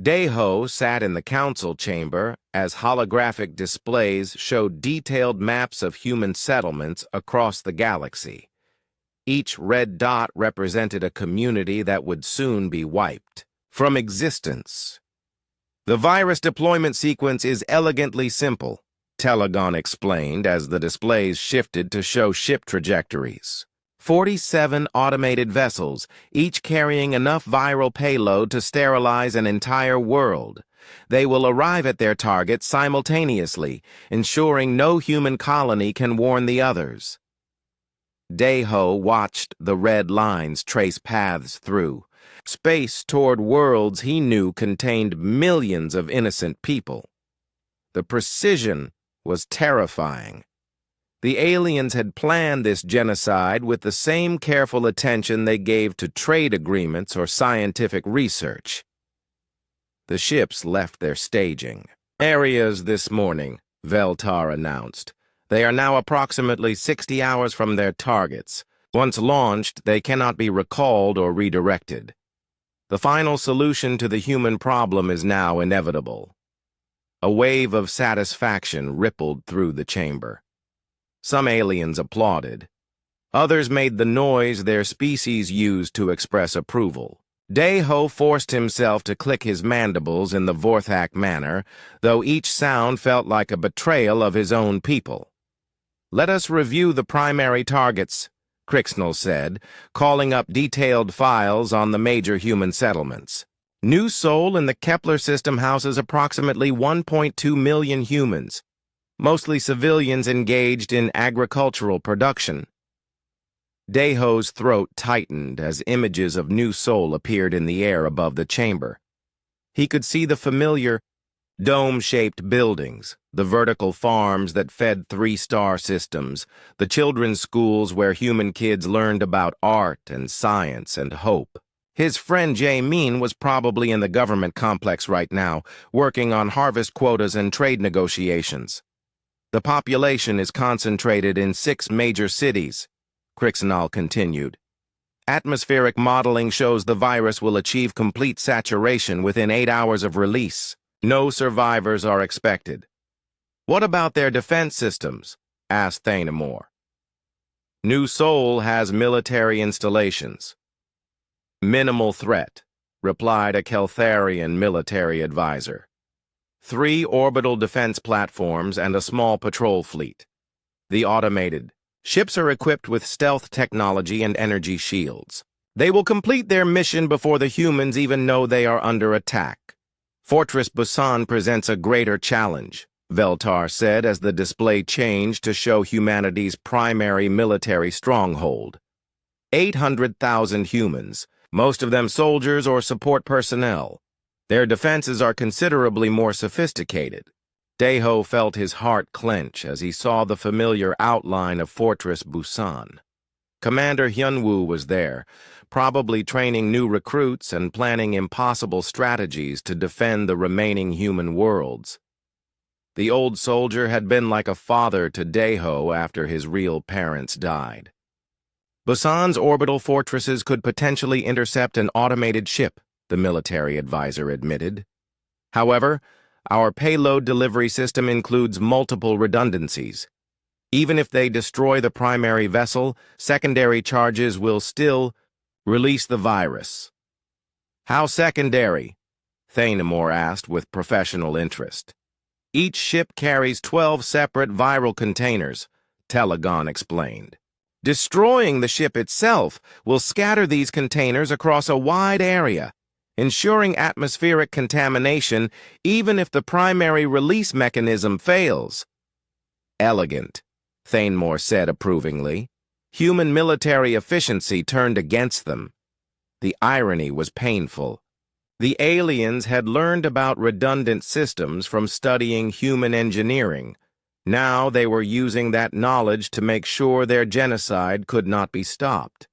Deho sat in the council chamber as holographic displays showed detailed maps of human settlements across the galaxy. Each red dot represented a community that would soon be wiped from existence. "The virus deployment sequence is elegantly simple," Telegon explained as the displays shifted to show ship trajectories. 47 automated vessels, each carrying enough viral payload to sterilize an entire world. They will arrive at their targets simultaneously, ensuring no human colony can warn the others. Deho watched the red lines trace paths through space toward worlds he knew contained millions of innocent people. The precision was terrifying. The aliens had planned this genocide with the same careful attention they gave to trade agreements or scientific research. The ships left their staging areas this morning, Veltar announced. They are now approximately 60 hours from their targets. Once launched, they cannot be recalled or redirected. The final solution to the human problem is now inevitable. A wave of satisfaction rippled through the chamber. Some aliens applauded. Others made the noise their species used to express approval. Deho forced himself to click his mandibles in the Vorthak manner, though each sound felt like a betrayal of his own people. "Let us review the primary targets," Crixnall said, calling up detailed files on the major human settlements. New Sol in the Kepler system houses approximately 1.2 million humans, mostly civilians engaged in agricultural production. Daeho's throat tightened as images of New Sol appeared in the air above the chamber. He could see the familiar, dome-shaped buildings, the vertical farms that fed three-star systems, the children's schools where human kids learned about art and science and hope. His friend Jae-min was probably in the government complex right now, working on harvest quotas and trade negotiations. The population is concentrated in 6 major cities, Crixenal continued. Atmospheric modeling shows the virus will achieve complete saturation within 8 hours of release. No survivors are expected. What about their defense systems? Asked Thanemore. New Sol has military installations. Minimal threat, replied a Keltharian military advisor. 3 orbital defense platforms and a small patrol fleet. The automated ships are equipped with stealth technology and energy shields. They will complete their mission before the humans even know they are under attack. Fortress Busan presents a greater challenge, Veltar said as the display changed to show humanity's primary military stronghold. 800,000 humans, most of them soldiers or support personnel. Their defenses are considerably more sophisticated. Daeho felt his heart clench as he saw the familiar outline of Fortress Busan. Commander Hyunwoo was there, probably training new recruits and planning impossible strategies to defend the remaining human worlds. The old soldier had been like a father to Daeho after his real parents died. Busan's orbital fortresses could potentially intercept an automated ship, the military advisor admitted. However, our payload delivery system includes multiple redundancies. Even if they destroy the primary vessel, secondary charges will still release the virus. How secondary? Thanemore asked with professional interest. Each ship carries 12 separate viral containers, Telegon explained. Destroying the ship itself will scatter these containers across a wide area, ensuring atmospheric contamination even if the primary release mechanism fails. Elegant, Thanemore said approvingly. Human military efficiency turned against them. The irony was painful. The aliens had learned about redundant systems from studying human engineering. Now they were using that knowledge to make sure their genocide could not be stopped.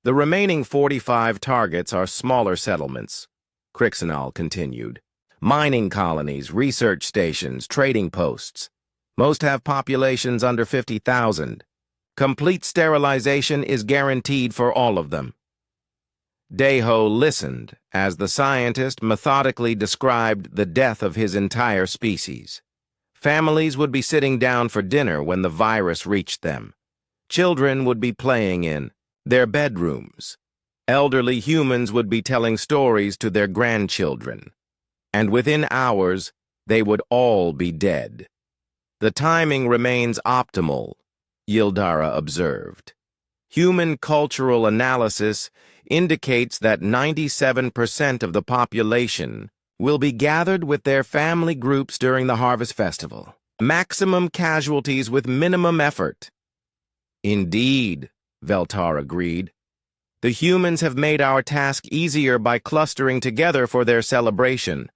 The remaining 45 targets are smaller settlements, Crixenal continued. Mining colonies, research stations, trading posts. Most have populations under 50,000. Complete sterilization is guaranteed for all of them. Daeho listened as the scientist methodically described the death of his entire species. Families would be sitting down for dinner when the virus reached them. Children would be playing in their bedrooms. Elderly humans would be telling stories to their grandchildren. And within hours, they would all be dead. The timing remains optimal, Yildara observed. Human cultural analysis indicates that 97% of the population will be gathered with their family groups during the Harvest Festival. Maximum casualties with minimum effort. Indeed, Veltar agreed. The humans have made our task easier by clustering together for their celebration.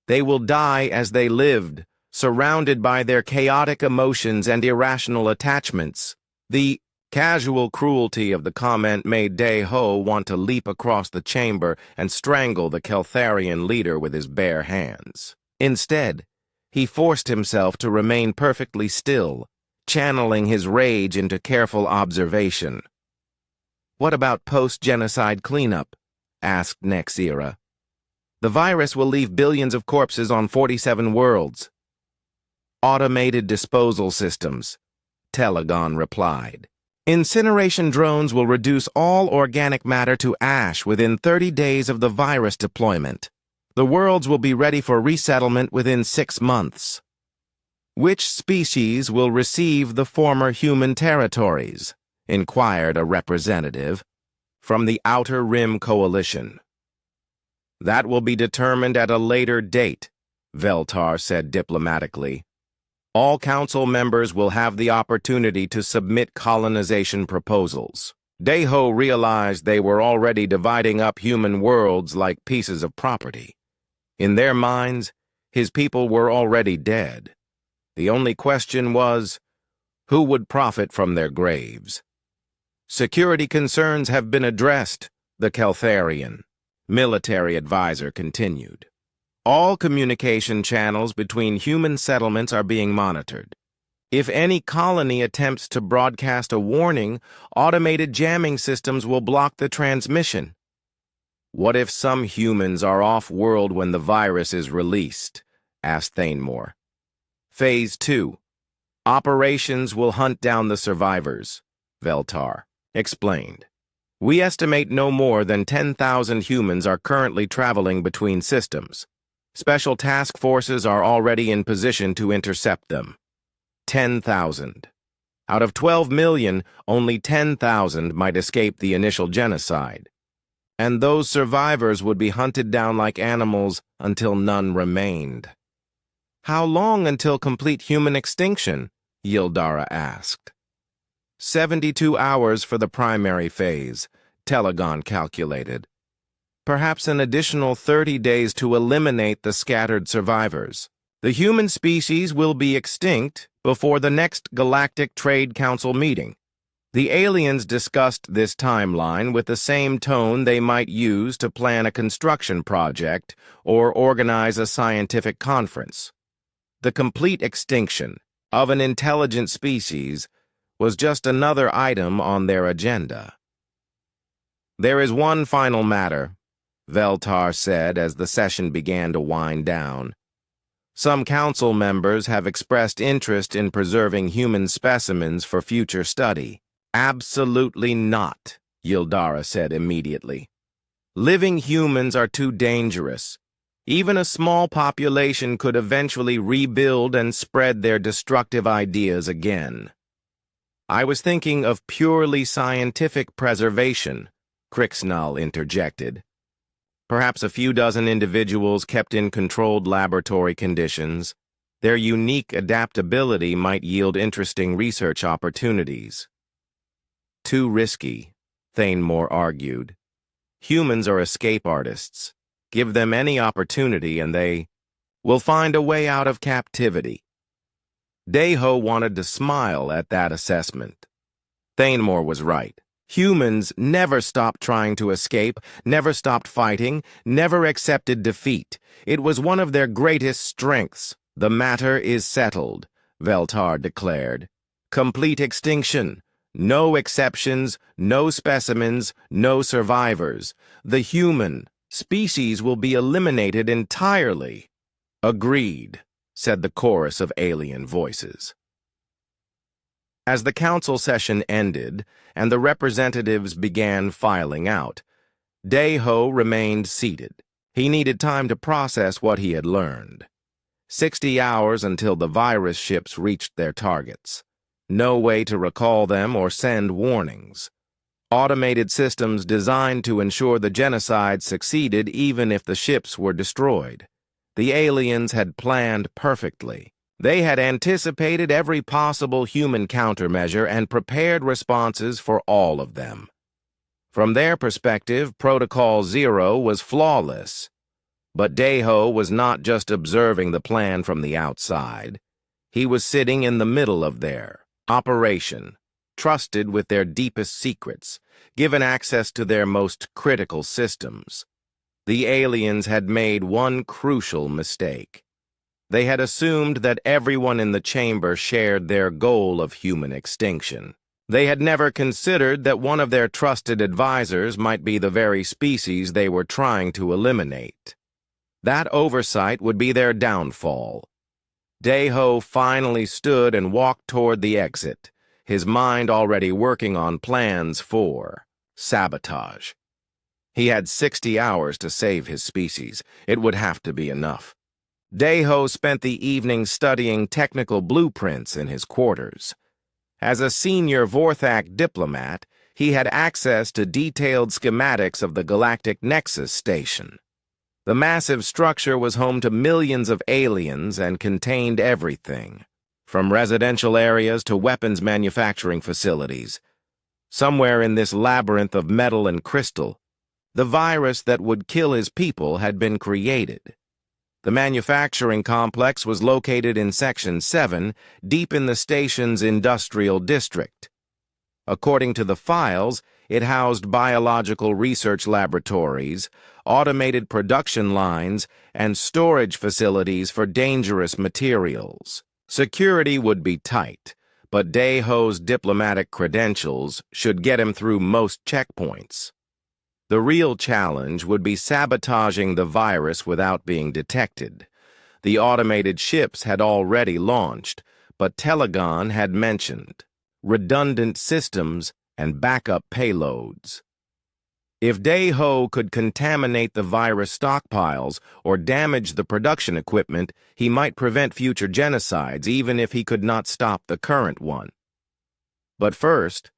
They will die as they lived, surrounded by their chaotic emotions and irrational attachments. The casual cruelty of the comment made Daeho want to leap across the chamber and strangle the Keltharian leader with his bare hands. Instead, he forced himself to remain perfectly still, channeling his rage into careful observation. What about post-genocide cleanup? Asked Nexira. The virus will leave billions of corpses on 47 worlds. Automated disposal systems, Telegon replied. Incineration drones will reduce all organic matter to ash within 30 days of the virus deployment. The worlds will be ready for resettlement within 6 months. Which species will receive the former human territories? Inquired a representative from the Outer Rim Coalition. That will be determined at a later date, Veltar said diplomatically. All council members will have the opportunity to submit colonization proposals. Deho realized they were already dividing up human worlds like pieces of property. In their minds, his people were already dead. The only question was, who would profit from their graves? Security concerns have been addressed, the Keltharian military advisor continued. All communication channels between human settlements are being monitored. If any colony attempts to broadcast a warning, automated jamming systems will block the transmission. What if some humans are off-world when the virus is released? Asked Thanemore. Phase 2. Operations will hunt down the survivors, Veltar explained. We estimate no more than 10,000 humans are currently traveling between systems. Special task forces are already in position to intercept them. 10,000. Out of 12 million, only 10,000 might escape the initial genocide. And those survivors would be hunted down like animals until none remained. How long until complete human extinction? Yildara asked. 72 hours for the primary phase, Telegon calculated. Perhaps an additional 30 days to eliminate the scattered survivors. The human species will be extinct before the next Galactic Trade Council meeting. The aliens discussed this timeline with the same tone they might use to plan a construction project or organize a scientific conference. The complete extinction of an intelligent species was just another item on their agenda. There is one final matter, Veltar said as the session began to wind down. Some council members have expressed interest in preserving human specimens for future study. Absolutely not, Yildara said immediately. Living humans are too dangerous. Even a small population could eventually rebuild and spread their destructive ideas again. I was thinking of purely scientific preservation, Crixnall interjected. Perhaps a few dozen individuals kept in controlled laboratory conditions. Their unique adaptability might yield interesting research opportunities. Too risky, Thanemore argued. Humans are escape artists. Give them any opportunity and they will find a way out of captivity. Deho wanted to smile at that assessment. Thanemore was right. Humans never stopped trying to escape, never stopped fighting, never accepted defeat. It was one of their greatest strengths. The matter is settled, Veltar declared. Complete extinction. No exceptions, no specimens, no survivors. The human species will be eliminated entirely. Agreed, said the chorus of alien voices. As the council session ended and the representatives began filing out, Deho remained seated. He needed time to process what he had learned. 60 hours until the virus ships reached their targets. No way to recall them or send warnings. Automated systems designed to ensure the genocide succeeded even if the ships were destroyed. The aliens had planned perfectly. They had anticipated every possible human countermeasure and prepared responses for all of them. From their perspective, Protocol Zero was flawless. But Deho was not just observing the plan from the outside. He was sitting in the middle of their operation, trusted with their deepest secrets, given access to their most critical systems. The aliens had made one crucial mistake. They had assumed that everyone in the chamber shared their goal of human extinction. They had never considered that one of their trusted advisors might be the very species they were trying to eliminate. That oversight would be their downfall. Deho finally stood and walked toward the exit, his mind already working on plans for sabotage. He had 60 hours to save his species. It would have to be enough. Deho spent the evening studying technical blueprints in his quarters. As a senior Vorthak diplomat, he had access to detailed schematics of the Galactic Nexus station. The massive structure was home to millions of aliens and contained everything, from residential areas to weapons manufacturing facilities. Somewhere in this labyrinth of metal and crystal, the virus that would kill his people had been created. The manufacturing complex was located in Section 7, deep in the station's industrial district. According to the files, it housed biological research laboratories, automated production lines, and storage facilities for dangerous materials. Security would be tight, but Daeho's diplomatic credentials should get him through most checkpoints. The real challenge would be sabotaging the virus without being detected. The automated ships had already launched, but Telegon had mentioned redundant systems and backup payloads. If Daeho could contaminate the virus stockpiles or damage the production equipment, he might prevent future genocides even if he could not stop the current one. But first,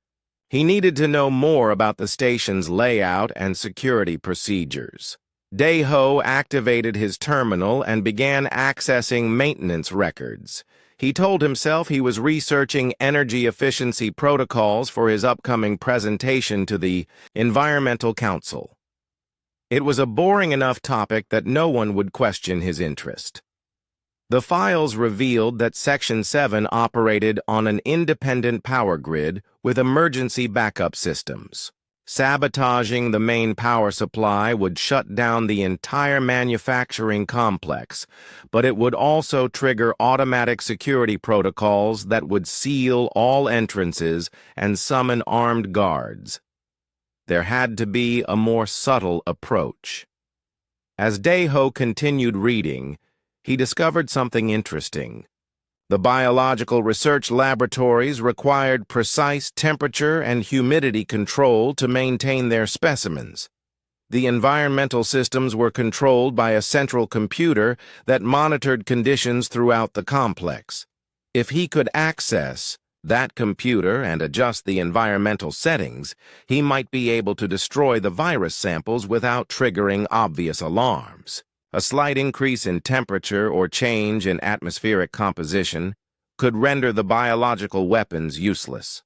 he needed to know more about the station's layout and security procedures. Daeho activated his terminal and began accessing maintenance records. He told himself he was researching energy efficiency protocols for his upcoming presentation to the Environmental Council. It was a boring enough topic that no one would question his interest. The files revealed that Section 7 operated on an independent power grid with emergency backup systems. Sabotaging the main power supply would shut down the entire manufacturing complex, but it would also trigger automatic security protocols that would seal all entrances and summon armed guards. There had to be a more subtle approach. As Daeho continued reading, he discovered something interesting. The biological research laboratories required precise temperature and humidity control to maintain their specimens. The environmental systems were controlled by a central computer that monitored conditions throughout the complex. If he could access that computer and adjust the environmental settings, he might be able to destroy the virus samples without triggering obvious alarms. A slight increase in temperature or change in atmospheric composition could render the biological weapons useless.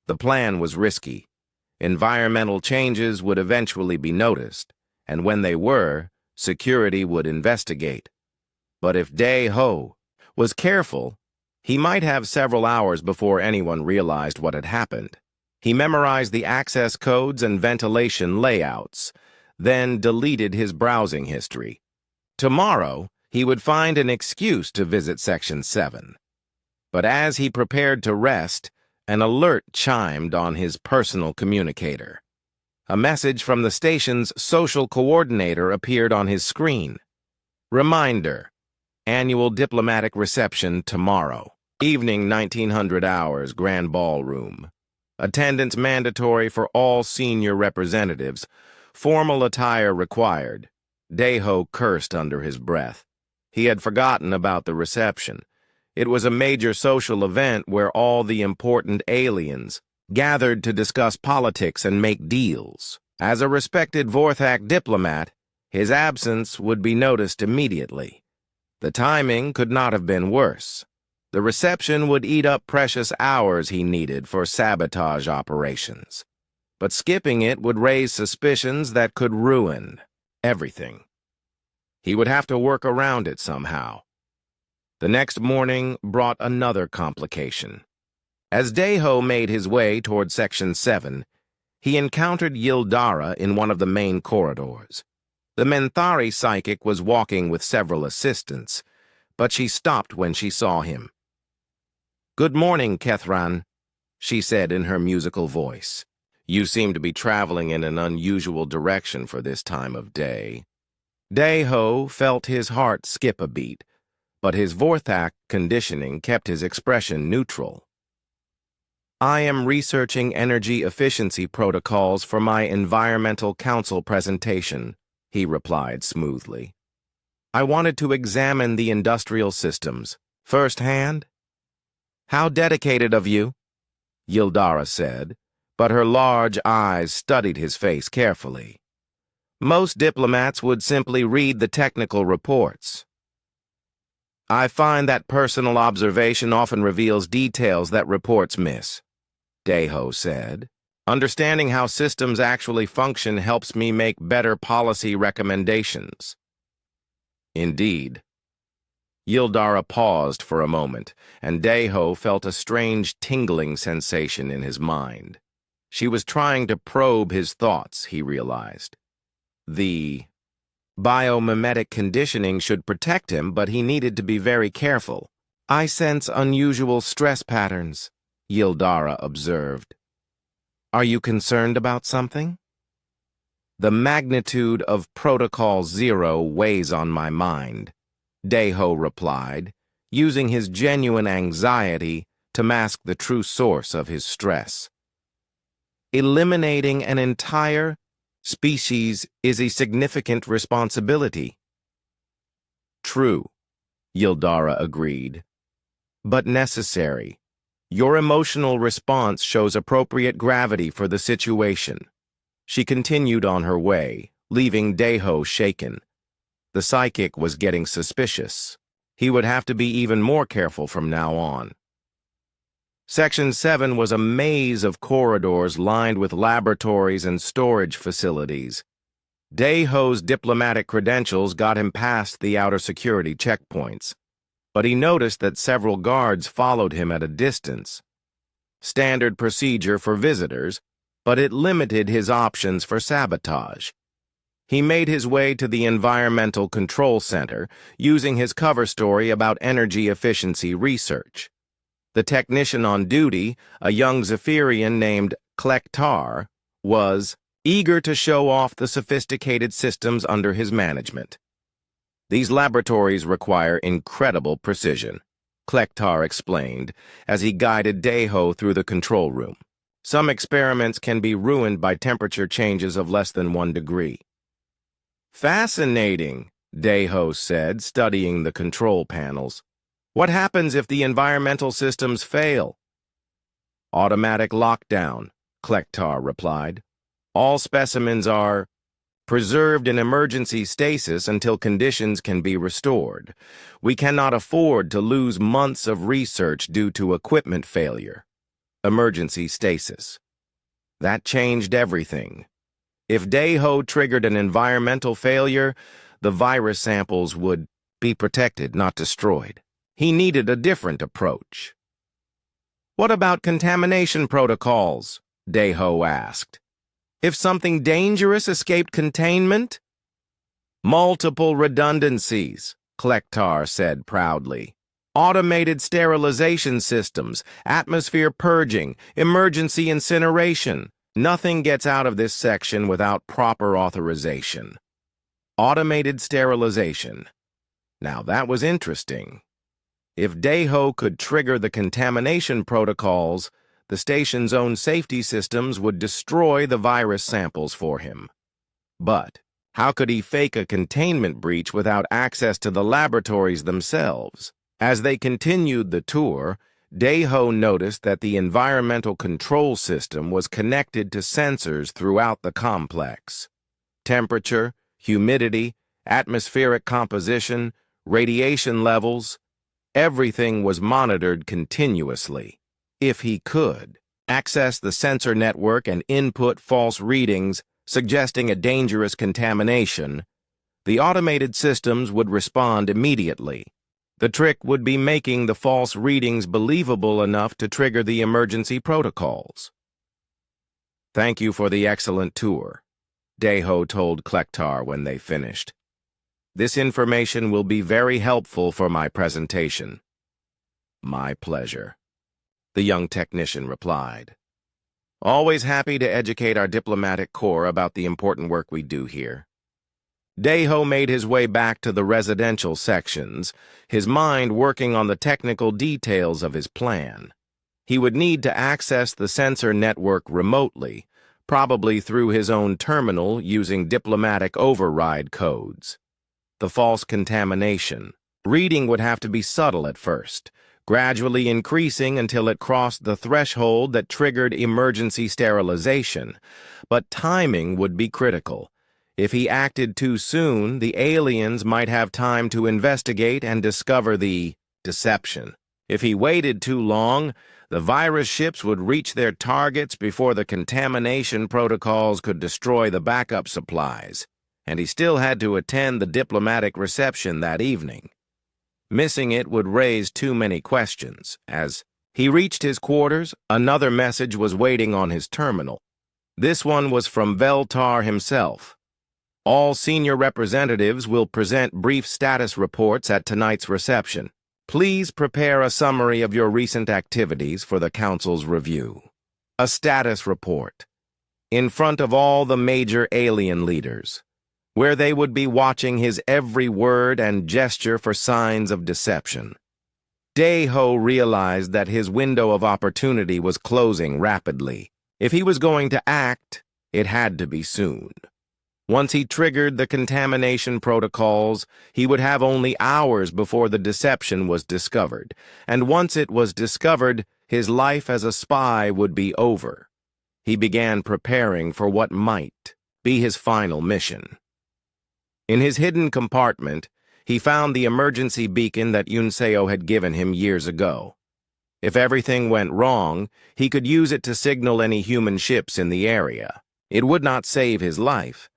The plan was risky. Environmental changes would eventually be noticed, and when they were, security would investigate. But if Daeho was careful, he might have several hours before anyone realized what had happened. He memorized the access codes and ventilation layouts, then deleted his browsing history. Tomorrow, he would find an excuse to visit Section 7. But as he prepared to rest, an alert chimed on his personal communicator. A message from the station's social coordinator appeared on his screen. Reminder: annual diplomatic reception tomorrow. Evening 1900 hours, Grand Ballroom. Attendance mandatory for all senior representatives. Formal attire required. Daeho cursed under his breath. He had forgotten about the reception. It was a major social event where all the important aliens gathered to discuss politics and make deals. As a respected Vorthak diplomat, his absence would be noticed immediately. The timing could not have been worse. The reception would eat up precious hours he needed for sabotage operations. But skipping it would raise suspicions that could ruin everything. He would have to work around it somehow. The next morning brought another complication. As Daeho made his way toward Section 7, he encountered Yildara in one of the main corridors. The Menthari psychic was walking with several assistants, but she stopped when she saw him. "Good morning, Kethran," she said in her musical voice. "You seem to be traveling in an unusual direction for this time of day." Daeho felt his heart skip a beat, but his Vorthak conditioning kept his expression neutral. "I am researching energy efficiency protocols for my Environmental Council presentation," he replied smoothly. "I wanted to examine the industrial systems firsthand." "How dedicated of you," Yildara said, but her large eyes studied his face carefully. Most diplomats would simply read the technical reports. I find that personal observation often reveals details that reports miss, Deho said. Understanding how systems actually function helps me make better policy recommendations. Indeed. Yildara paused for a moment, and Deho felt a strange tingling sensation in his mind. She was trying to probe his thoughts, he realized. The biomimetic conditioning should protect him, but he needed to be very careful. I sense unusual stress patterns, Yildara observed. Are you concerned about something? The magnitude of Protocol Zero weighs on my mind, Deho replied, using his genuine anxiety to mask the true source of his stress. Eliminating an entire species is a significant responsibility. True, Yildara agreed, but necessary. Your emotional response shows appropriate gravity for the situation. She continued on her way, leaving Deho shaken. The psychic was getting suspicious. He would have to be even more careful from now on. Section 7 was a maze of corridors lined with laboratories and storage facilities. Deho's diplomatic credentials got him past the outer security checkpoints, but he noticed that several guards followed him at a distance. Standard procedure for visitors, but it limited his options for sabotage. He made his way to the Environmental Control Center, using his cover story about energy efficiency research. The technician on duty, a young Zephyrian named Klektar, was eager to show off the sophisticated systems under his management. These laboratories require incredible precision, Klektar explained as he guided Deho through the control room. Some experiments can be ruined by temperature changes of less than 1 degree. Fascinating, Deho said, studying the control panels. What happens if the environmental systems fail? Automatic lockdown, Klektar replied. All specimens are preserved in emergency stasis until conditions can be restored. We cannot afford to lose months of research due to equipment failure. Emergency stasis. That changed everything. If Deho triggered an environmental failure, the virus samples would be protected, not destroyed. He needed a different approach. What about contamination protocols? Deho asked. If something dangerous escaped containment? Multiple redundancies, Klektar said proudly. Automated sterilization systems, atmosphere purging, emergency incineration. Nothing gets out of this section without proper authorization. Automated sterilization. Now that was interesting. If Deho could trigger the contamination protocols, the station's own safety systems would destroy the virus samples for him. But how could he fake a containment breach without access to the laboratories themselves? As they continued the tour, Deho noticed that the environmental control system was connected to sensors throughout the complex. Temperature, humidity, atmospheric composition, radiation levels, everything was monitored continuously. If he could access the sensor network and input false readings suggesting a dangerous contamination, the automated systems would respond immediately. The trick would be making the false readings believable enough to trigger the emergency protocols. Thank you for the excellent tour, Deho told Klektar when they finished. This information will be very helpful for my presentation. My pleasure, the young technician replied. Always happy to educate our diplomatic corps about the important work we do here. Deho made his way back to the residential sections, his mind working on the technical details of his plan. He would need to access the sensor network remotely, probably through his own terminal using diplomatic override codes. The false contamination. Reading would have to be subtle at first, gradually increasing until it crossed the threshold that triggered emergency sterilization. But timing would be critical. If he acted too soon, the aliens might have time to investigate and discover the deception. If he waited too long, the virus ships would reach their targets before the contamination protocols could destroy the backup supplies, and he still had to attend the diplomatic reception that evening. Missing it would raise too many questions. As he reached his quarters, another message was waiting on his terminal. This one was from Veltar himself. All senior representatives will present brief status reports at tonight's reception. Please prepare a summary of your recent activities for the Council's review. A status report. In front of all the major alien leaders, where they would be watching his every word and gesture for signs of deception. Daeho realized that his window of opportunity was closing rapidly. If he was going to act, it had to be soon. Once he triggered the contamination protocols, he would have only hours before the deception was discovered, and once it was discovered, his life as a spy would be over. He began preparing for what might be his final mission. In his hidden compartment, he found the emergency beacon that Yunseo had given him years ago. If everything went wrong, he could use it to signal any human ships in the area. It would not save his life,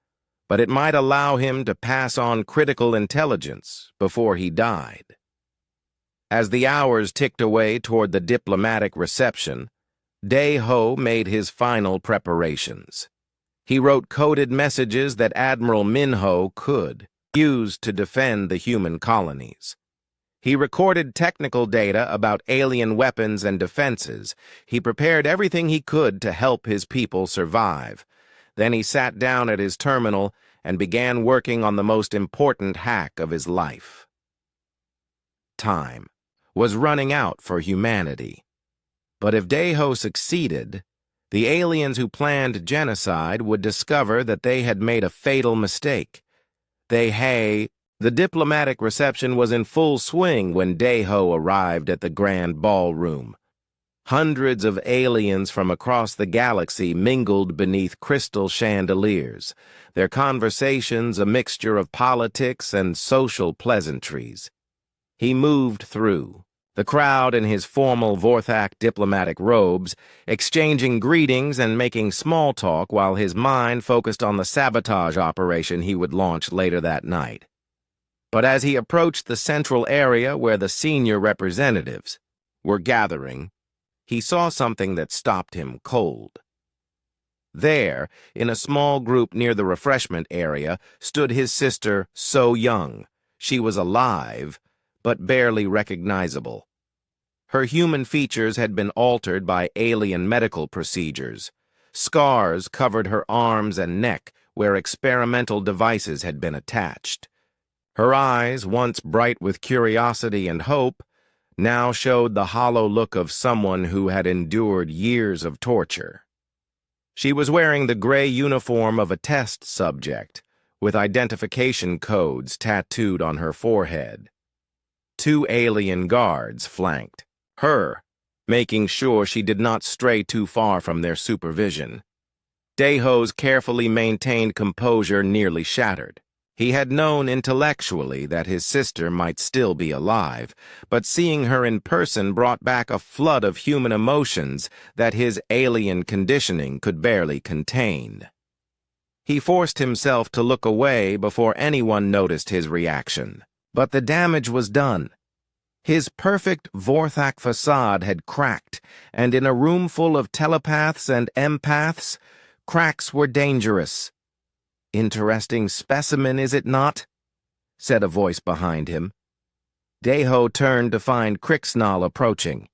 but it might allow him to pass on critical intelligence before he died. As the hours ticked away toward the diplomatic reception, Daeho made his final preparations. He wrote coded messages that Admiral Minho could use to defend the human colonies. He recorded technical data about alien weapons and defenses. He prepared everything he could to help his people survive. Then he sat down at his terminal and began working on the most important hack of his life. Time was running out for humanity. But if Daeho succeeded, the aliens who planned genocide would discover that they had made a fatal mistake. The diplomatic reception was in full swing when Daeho arrived at the grand ballroom. Hundreds of aliens from across the galaxy mingled beneath crystal chandeliers, their conversations a mixture of politics and social pleasantries. He moved through, the crowd in his formal Vorthak diplomatic robes, exchanging greetings and making small talk while his mind focused on the sabotage operation he would launch later that night. But as he approached the central area where the senior representatives were gathering, he saw something that stopped him cold. There, in a small group near the refreshment area, stood his sister, So Young. She was alive, but barely recognizable. Her human features had been altered by alien medical procedures. Scars covered her arms and neck where experimental devices had been attached. Her eyes, once bright with curiosity and hope, now showed the hollow look of someone who had endured years of torture. She was wearing the gray uniform of a test subject, with identification codes tattooed on her forehead. 2 alien guards flanked her, making sure she did not stray too far from their supervision. Daeho's carefully maintained composure nearly shattered. He had known intellectually that his sister might still be alive, but seeing her in person brought back a flood of human emotions that his alien conditioning could barely contain. He forced himself to look away before anyone noticed his reaction, but the damage was done. His perfect Vorthak facade had cracked, and in a room full of telepaths and empaths, cracks were dangerous. "Interesting specimen, is it not?" said a voice behind him. Daeho turned to find Crixnall approaching,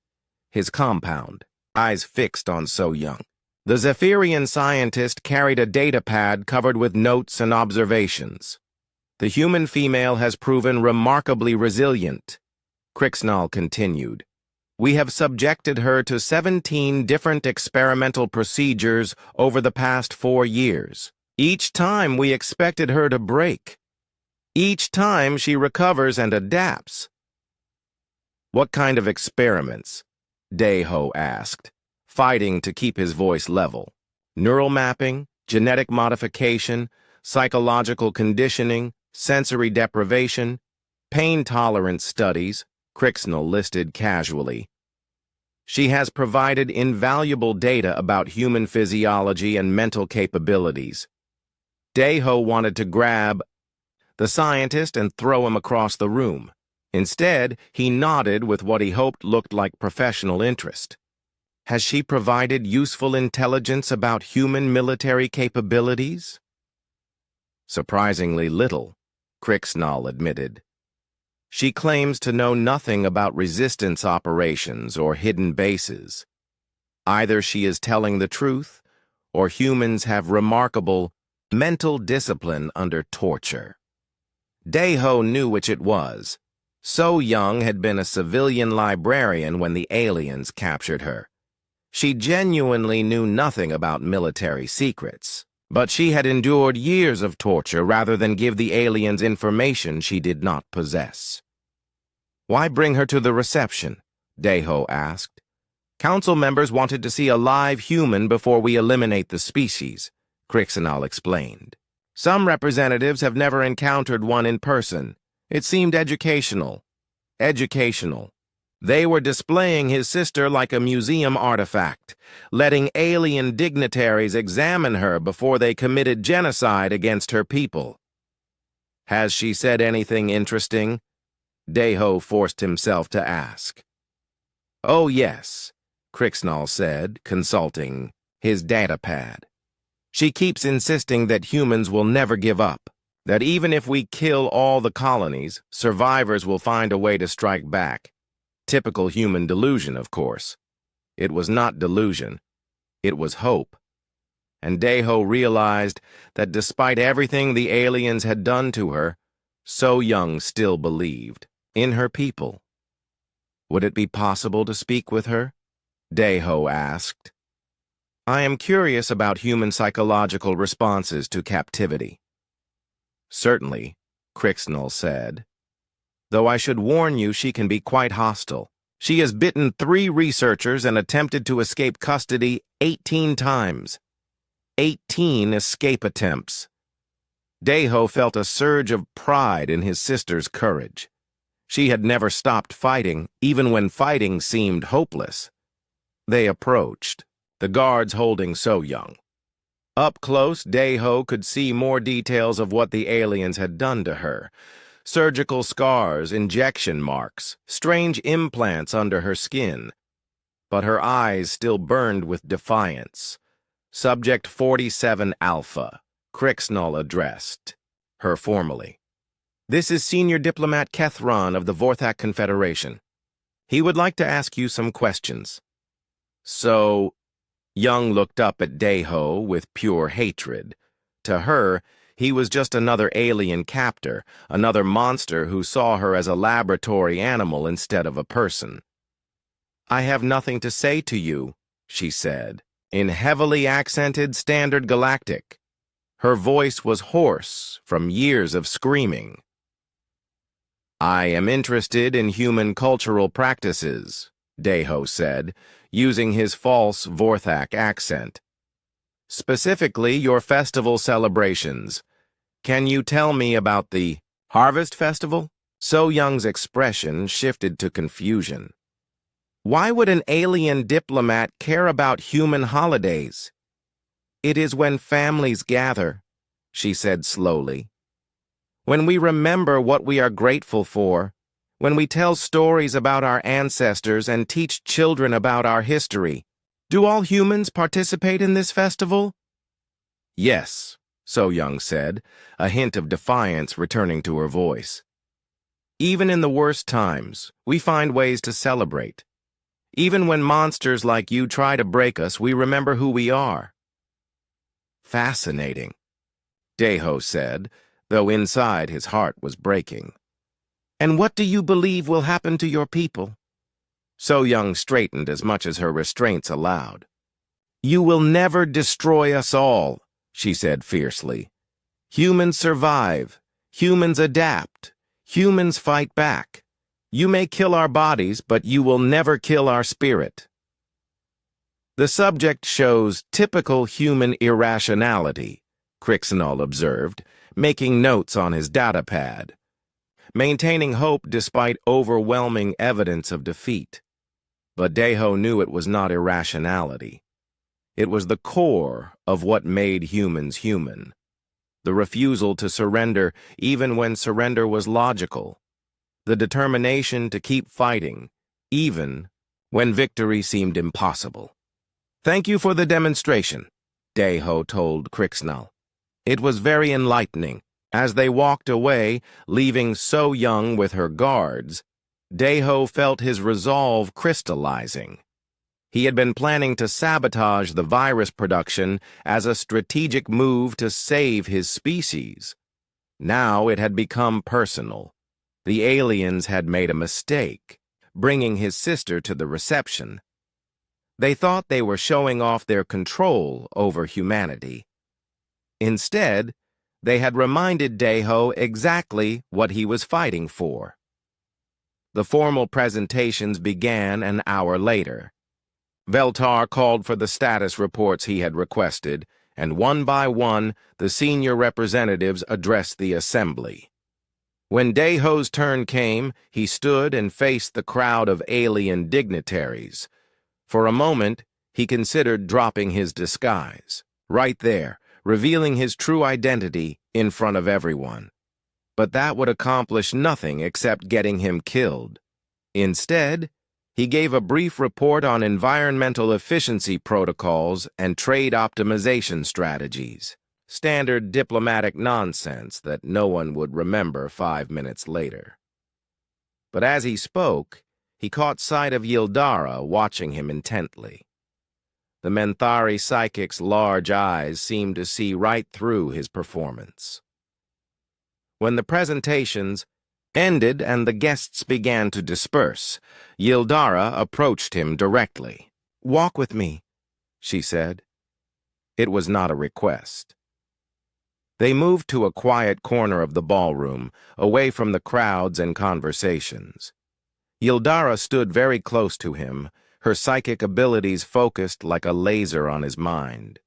his compound, eyes fixed on So Young. The Zephyrian scientist carried a datapad covered with notes and observations. "The human female has proven remarkably resilient," Crixnall continued. "We have subjected her to 17 different experimental procedures over the past 4 years. Each time we expected her to break. Each time she recovers and adapts." "What kind of experiments?" Daeho asked, fighting to keep his voice level. "Neural mapping, genetic modification, psychological conditioning, sensory deprivation, pain tolerance studies, Crixnell listed casually. She has provided invaluable data about human physiology and mental capabilities. Deho wanted to grab the scientist and throw him across the room. Instead, he nodded with what he hoped looked like professional interest. Has she provided useful intelligence about human military capabilities? Surprisingly little, Crixnell admitted. She claims to know nothing about resistance operations or hidden bases. Either she is telling the truth, or humans have remarkable mental discipline under torture. Deho knew which it was. So Young had been a civilian librarian when the aliens captured her. She genuinely knew nothing about military secrets, but she had endured years of torture rather than give the aliens information she did not possess. Why bring her to the reception? Deho asked. Council members wanted to see a live human before we eliminate the species, Crixnell explained. Some representatives have never encountered one in person. It seemed educational. They were displaying his sister like a museum artifact, letting alien dignitaries examine her before they committed genocide against her people. Has she said anything interesting? Deho forced himself to ask. Oh, yes, Crixnell said, consulting his datapad. She keeps insisting that humans will never give up, that even if we kill all the colonies, survivors will find a way to strike back. Typical human delusion, of course. It was not delusion. It was hope. And Deho realized that despite everything the aliens had done to her, So Young still believed in her people. Would it be possible to speak with her? Deho asked. I am curious about human psychological responses to captivity. Certainly, Crixnell said. Though I should warn you, she can be quite hostile. She has bitten 3 researchers and attempted to escape custody 18 times. 18 escape attempts. Deho felt a surge of pride in his sister's courage. She had never stopped fighting, even when fighting seemed hopeless. They approached, the guards holding So Young. Up close, Deho could see more details of what the aliens had done to her. Surgical scars, injection marks, strange implants under her skin. But her eyes still burned with defiance. Subject 47 Alpha, Crixnell addressed her formally. This is Senior Diplomat Kethron of the Vorthak Confederation. He would like to ask you some questions. So, Young looked up at Deho with pure hatred. To her, he was just another alien captor, another monster who saw her as a laboratory animal instead of a person. I have nothing to say to you, she said, in heavily accented Standard Galactic. Her voice was hoarse from years of screaming. I am interested in human cultural practices, Deho said, using his false Vorthak accent. Specifically, your festival celebrations. Can you tell me about the Harvest Festival? So Young's expression shifted to confusion. Why would an alien diplomat care about human holidays? It is when families gather, she said slowly. When we remember what we are grateful for, when we tell stories about our ancestors and teach children about our history. Do all humans participate in this festival? Yes, So Young said, a hint of defiance returning to her voice. Even in the worst times, we find ways to celebrate. Even when monsters like you try to break us, we remember who we are. Fascinating, Deho said, though inside his heart was breaking. And what do you believe will happen to your people? So Young straightened as much as her restraints allowed. You will never destroy us all, she said fiercely. Humans survive. Humans adapt. Humans fight back. You may kill our bodies, but you will never kill our spirit. The subject shows typical human irrationality, Crixnall observed, making notes on his datapad, maintaining hope despite overwhelming evidence of defeat. But Deho knew it was not irrationality. It was the core of what made humans human. The refusal to surrender even when surrender was logical. The determination to keep fighting, even when victory seemed impossible. "Thank you for the demonstration," Deho told Crixnall. "It was very enlightening." As they walked away, leaving So Young with her guards, Deho felt his resolve crystallizing. He had been planning to sabotage the virus production as a strategic move to save his species. Now it had become personal. The aliens had made a mistake, bringing his sister to the reception. They thought they were showing off their control over humanity. Instead, they had reminded Deho exactly what he was fighting for. The formal presentations began an hour later. Veltar called for the status reports he had requested, and one by one, the senior representatives addressed the assembly. When Deho's turn came, he stood and faced the crowd of alien dignitaries. For a moment, he considered dropping his disguise, right there, revealing his true identity in front of everyone. But that would accomplish nothing except getting him killed. Instead, he gave a brief report on environmental efficiency protocols and trade optimization strategies. Standard diplomatic nonsense that no one would remember 5 minutes later. But as he spoke, he caught sight of Yildara watching him intently. The Menthari psychic's large eyes seemed to see right through his performance. When the presentations ended and the guests began to disperse, Yildara approached him directly. "Walk with me," she said. It was not a request. They moved to a quiet corner of the ballroom, away from the crowds and conversations. Yildara stood very close to him, her psychic abilities focused like a laser on his mind.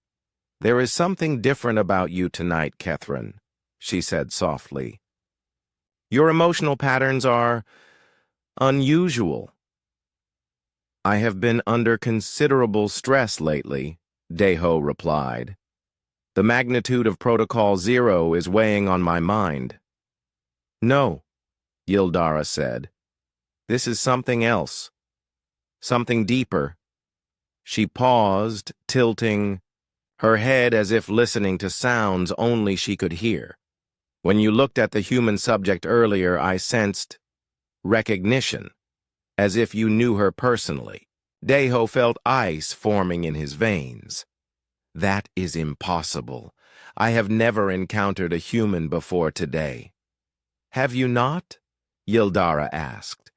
"There is something different about you tonight, Kethryn," she said softly. "Your emotional patterns are unusual." "I have been under considerable stress lately," Deho replied. "The magnitude of Protocol Zero is weighing on my mind." "No," Yildara said. "This is something else. Something deeper." She paused, tilting her head as if listening to sounds only she could hear. "When you looked at the human subject earlier, I sensed recognition, as if you knew her personally." Deho felt ice forming in his veins. "That is impossible. I have never encountered a human before today." "Have you not?" Yildara asked.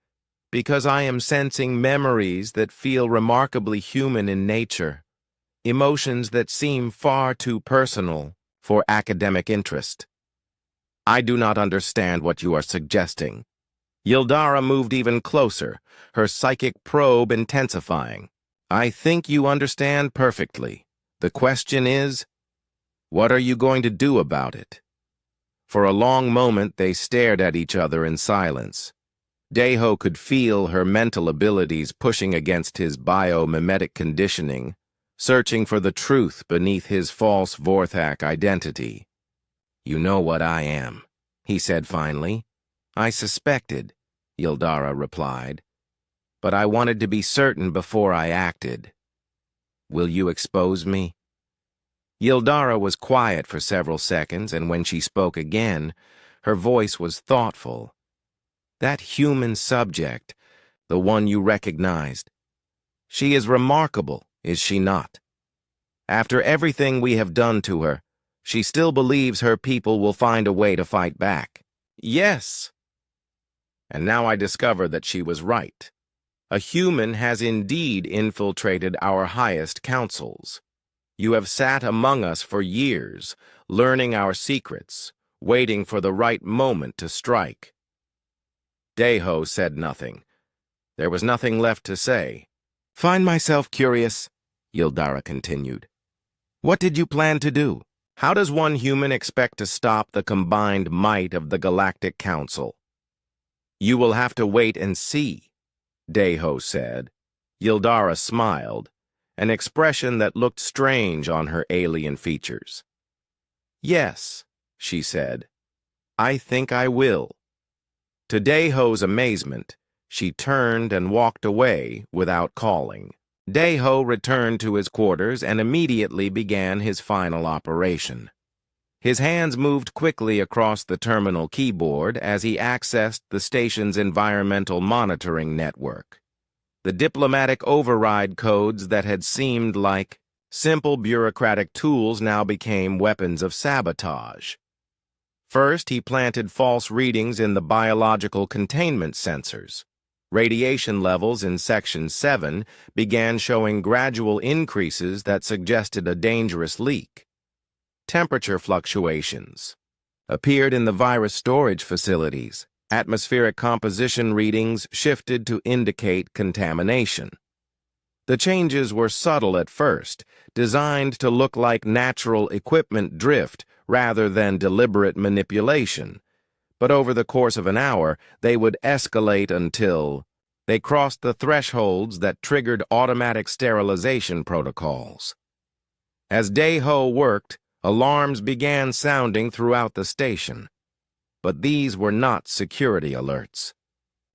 "Because I am sensing memories that feel remarkably human in nature, emotions that seem far too personal for academic interest." "I do not understand what you are suggesting." Yildara moved even closer, her psychic probe intensifying. "I think you understand perfectly. The question is, what are you going to do about it?" For a long moment they stared at each other in silence. Deho could feel her mental abilities pushing against his biomimetic conditioning, searching for the truth beneath his false Vorthak identity. "You know what I am," he said finally. "I suspected," Yildara replied, "but I wanted to be certain before I acted." "Will you expose me?" Yildara was quiet for several seconds, and when she spoke again, her voice was thoughtful. "That human subject, the one you recognized, she is remarkable, is she not? After everything we have done to her, she still believes her people will find a way to fight back." "Yes." And now I discover that she was right. A human has indeed infiltrated our highest councils. You have sat among us for years, learning our secrets, waiting for the right moment to strike. Deho said nothing. There was nothing left to say. "Find myself curious," Yildara continued. "What did you plan to do? How does one human expect to stop the combined might of the Galactic Council? You will have to wait and see, Deho said. Yildara smiled, an expression that looked strange on her alien features. Yes, she said. I think I will. To Deho's amazement, she turned and walked away without calling. Deho returned to his quarters and immediately began his final operation. His hands moved quickly across the terminal keyboard as he accessed the station's environmental monitoring network. The diplomatic override codes that had seemed like simple bureaucratic tools now became weapons of sabotage. First, he planted false readings in the biological containment sensors. Radiation levels in Section 7 began showing gradual increases that suggested a dangerous leak. Temperature fluctuations appeared in the virus storage facilities. Atmospheric composition readings shifted to indicate contamination. The changes were subtle at first, designed to look like natural equipment drift rather than deliberate manipulation. But over the course of an hour, they would escalate until they crossed the thresholds that triggered automatic sterilization protocols. As Deho worked, alarms began sounding throughout the station. But these were not security alerts.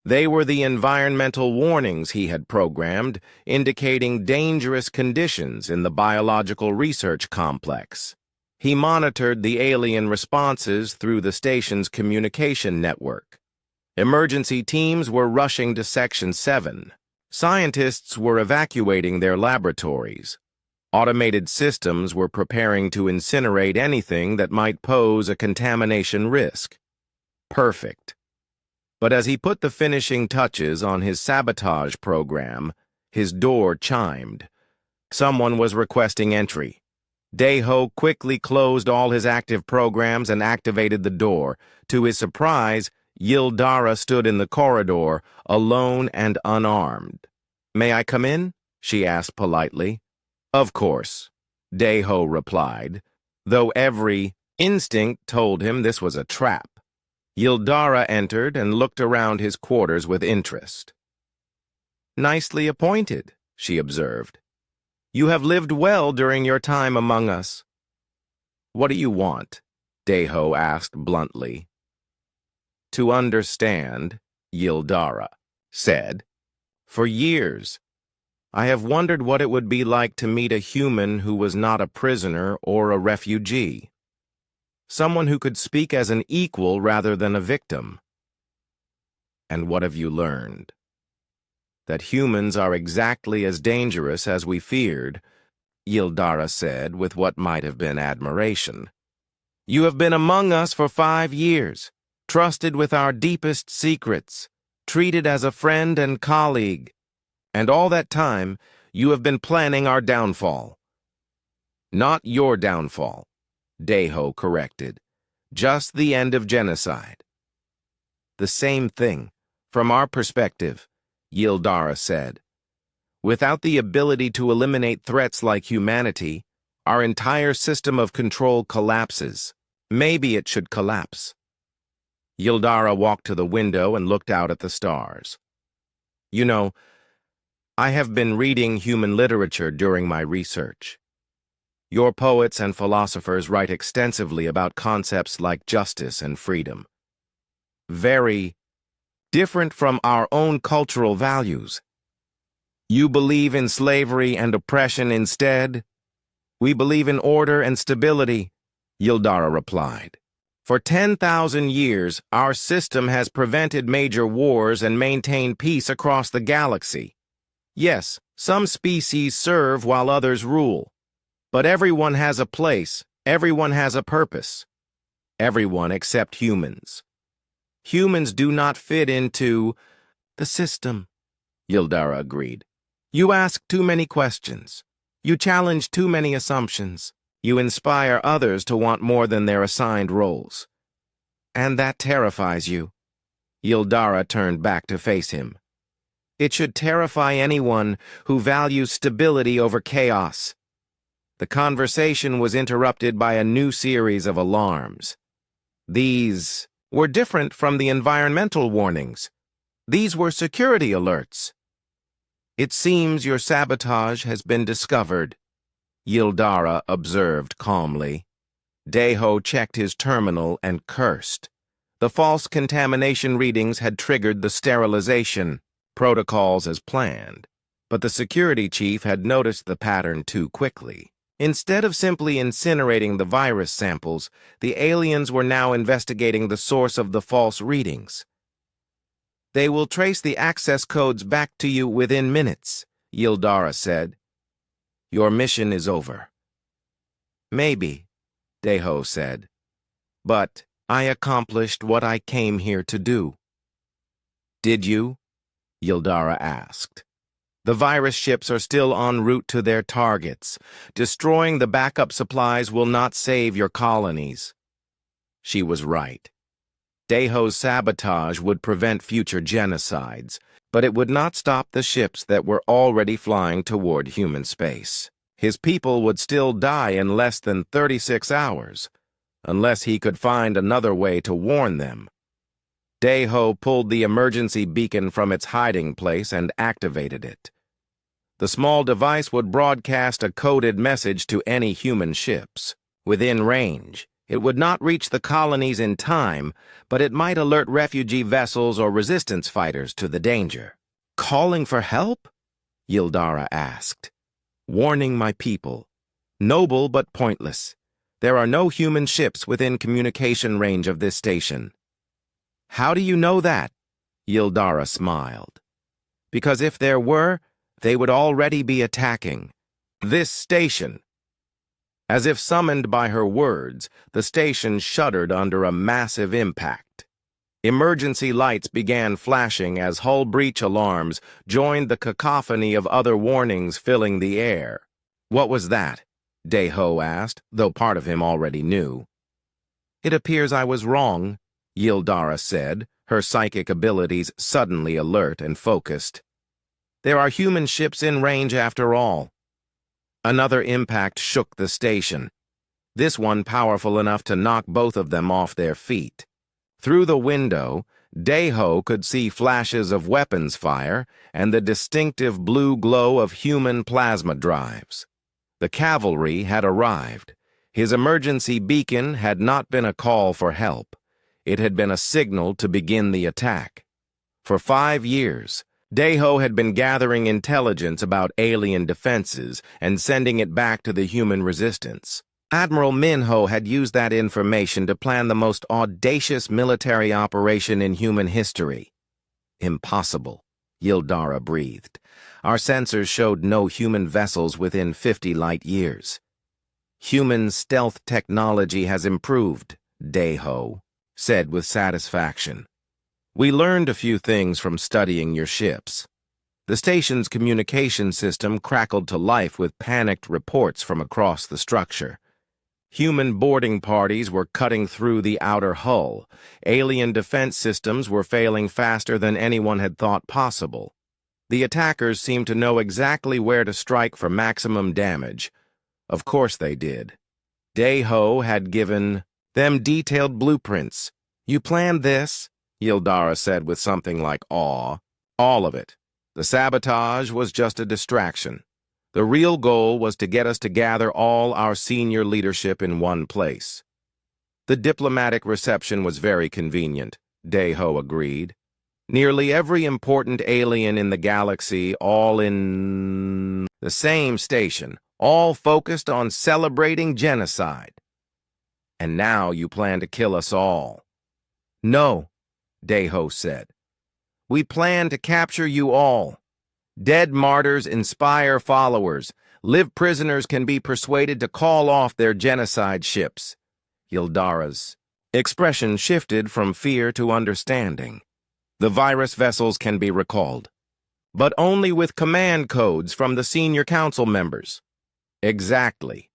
They were the environmental warnings he had programmed, indicating dangerous conditions in the biological research complex. He monitored the alien responses through the station's communication network. Emergency teams were rushing to Section 7. Scientists were evacuating their laboratories. Automated systems were preparing to incinerate anything that might pose a contamination risk. Perfect. But as he put the finishing touches on his sabotage program, his door chimed. Someone was requesting entry. Deho quickly closed all his active programs and activated the door. To his surprise, Yildara stood in the corridor, alone and unarmed. "May I come in?" she asked politely. "Of course," Deho replied, though every instinct told him this was a trap. Yildara entered and looked around his quarters with interest. "Nicely appointed," she observed. "You have lived well during your time among us." "What do you want?" Deho asked bluntly. "To understand," Yildara said. "For years, I have wondered what it would be like to meet a human who was not a prisoner or a refugee. Someone who could speak as an equal rather than a victim." "And what have you learned?" "That humans are exactly as dangerous as we feared," Yildara said with what might have been admiration. "You have been among us for 5 years, trusted with our deepest secrets, treated as a friend and colleague. And all that time, you have been planning our downfall." "Not your downfall," Deho corrected. "Just the end of genocide." "The same thing, from our perspective," Yildara said. "Without the ability to eliminate threats like humanity, our entire system of control collapses. Maybe it should collapse." Yildara walked to the window and looked out at the stars. "You know, I have been reading human literature during my research. Your poets and philosophers write extensively about concepts like justice and freedom. Very different from our own cultural values. You believe in slavery and oppression instead? We believe in order and stability," Yildara replied. "For 10,000 years, our system has prevented major wars and maintained peace across the galaxy. Yes, some species serve while others rule. But everyone has a place, everyone has a purpose. Everyone except humans. Humans do not fit into the system," Yildara agreed. "You ask too many questions. You challenge too many assumptions. You inspire others to want more than their assigned roles. And that terrifies you." Yildara turned back to face him. "It should terrify anyone who values stability over chaos. The conversation was interrupted by a new series of alarms. These were different from the environmental warnings. These were security alerts. "It seems your sabotage has been discovered," Yildara observed calmly. Deho checked his terminal and cursed. The false contamination readings had triggered the sterilization protocols as planned, but the security chief had noticed the pattern too quickly. Instead of simply incinerating the virus samples, the aliens were now investigating the source of the false readings. "They will trace the access codes back to you within minutes," Yildara said. "Your mission is over." "Maybe," Deho said. "But I accomplished what I came here to do." "Did you?" Yildara asked. "The virus ships are still en route to their targets. Destroying the backup supplies will not save your colonies." She was right. Deho's sabotage would prevent future genocides, but it would not stop the ships that were already flying toward human space. His people would still die in less than 36 hours, unless he could find another way to warn them. Deho pulled the emergency beacon from its hiding place and activated it. The small device would broadcast a coded message to any human ships. Within range, it would not reach the colonies in time, but it might alert refugee vessels or resistance fighters to the danger. "Calling for help?" Yildara asked. "Warning my people. Noble but pointless. There are no human ships within communication range of this station." "How do you know that?" Yildara smiled. "Because if there were, they would already be attacking this station." As if summoned by her words, the station shuddered under a massive impact. Emergency lights began flashing as hull breach alarms joined the cacophony of other warnings filling the air. "What was that?" Deho asked, though part of him already knew. "It appears I was wrong," Yildara said, her psychic abilities suddenly alert and focused. "There are human ships in range after all." Another impact shook the station, this one powerful enough to knock both of them off their feet. Through the window, Deho could see flashes of weapons fire and the distinctive blue glow of human plasma drives. The cavalry had arrived. His emergency beacon had not been a call for help. It had been a signal to begin the attack. For 5 years, Deho had been gathering intelligence about alien defenses and sending it back to the human resistance. Admiral Minho had used that information to plan the most audacious military operation in human history. "Impossible," Yildara breathed. "Our sensors showed no human vessels within 50 light years." "Human stealth technology has improved," Deho said with satisfaction. "We learned a few things from studying your ships." The station's communication system crackled to life with panicked reports from across the structure. Human boarding parties were cutting through the outer hull. Alien defense systems were failing faster than anyone had thought possible. The attackers seemed to know exactly where to strike for maximum damage. Of course they did. Deho had given them detailed blueprints. "You planned this?" Yildara said with something like awe. "All of it. The sabotage was just a distraction. The real goal was to get us to gather all our senior leadership in one place." The diplomatic reception was very convenient, Deho agreed. Nearly every important alien in the galaxy, all in the same station, all focused on celebrating genocide. "And now you plan to kill us all." "No," Deho said. "We plan to capture you all. Dead martyrs inspire followers. Live prisoners can be persuaded to call off their genocide ships." Yildara's expression shifted from fear to understanding. "The virus vessels can be recalled, but only with command codes from the senior council members." "Exactly."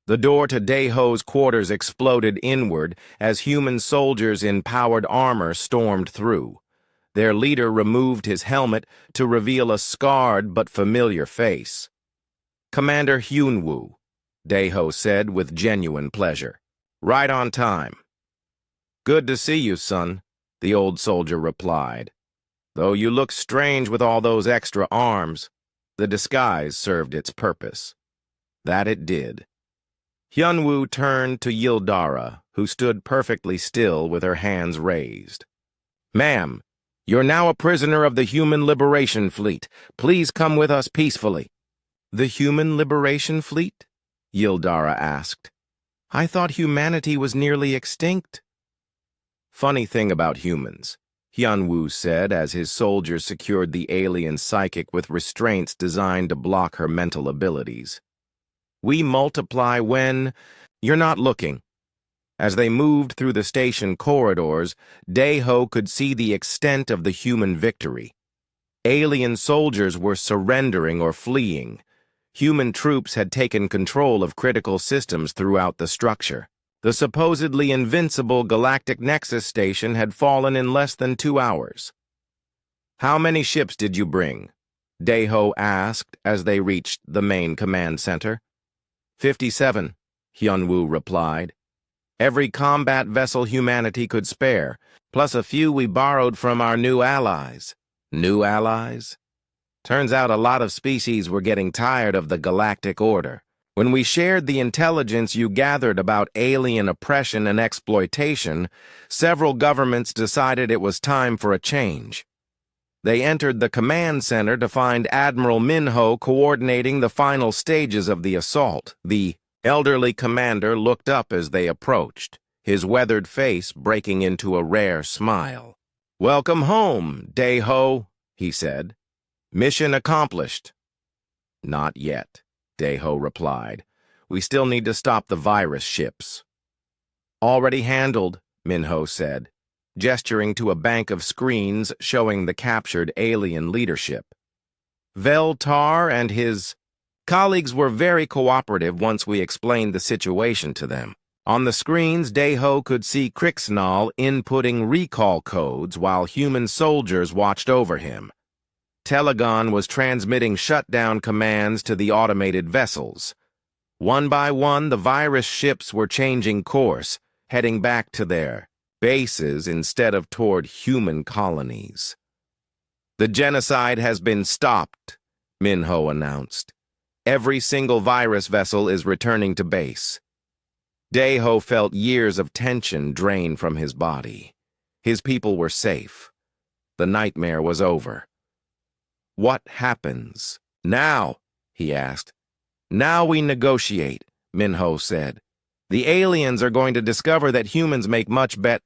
The door to Deho's quarters exploded inward as human soldiers in powered armor stormed through. Their leader removed his helmet to reveal a scarred but familiar face. "Commander Hyunwoo." Daeho said with genuine pleasure. Right on time. Good to see you, son, the old soldier replied. Though you look strange with all those extra arms, the disguise served its purpose. That it did. Hyunwoo turned to Yildara, who stood perfectly still with her hands raised. Ma'am, you're now a prisoner of the Human Liberation Fleet. Please come with us peacefully. The Human Liberation Fleet? Yildara asked. I thought humanity was nearly extinct. Funny thing about humans, Hyunwoo said as his soldiers secured the alien psychic with restraints designed to block her mental abilities. We multiply when you're not looking. As they moved through the station corridors, Daeho could see the extent of the human victory. Alien soldiers were surrendering or fleeing. Human troops had taken control of critical systems throughout the structure. The supposedly invincible Galactic Nexus station had fallen in less than 2 hours. How many ships did you bring? Daeho asked as they reached the main command center. 57, Hyunwoo replied. Every combat vessel humanity could spare, plus a few we borrowed from our new allies. New allies? Turns out a lot of species were getting tired of the Galactic Order. When we shared the intelligence you gathered about alien oppression and exploitation, several governments decided it was time for a change. They entered the command center to find Admiral Minho coordinating the final stages of the assault. The elderly commander looked up as they approached, his weathered face breaking into a rare smile. Welcome home, Daeho, he said. Mission accomplished. Not yet, Daeho replied. We still need to stop the virus ships. Already handled, Minho said, gesturing to a bank of screens showing the captured alien leadership. Veltar and his colleagues were very cooperative once we explained the situation to them. On the screens, Daeho could see Krixnal inputting recall codes while human soldiers watched over him. Telegon was transmitting shutdown commands to the automated vessels. One by one, the virus ships were changing course, heading back to their bases instead of toward human colonies. The genocide has been stopped, Minho announced. Every single virus vessel is returning to base. Daeho felt years of tension drain from his body. His people were safe. The nightmare was over. What happens now? He asked. Now we negotiate, Minho said. The aliens are going to discover that humans make much better.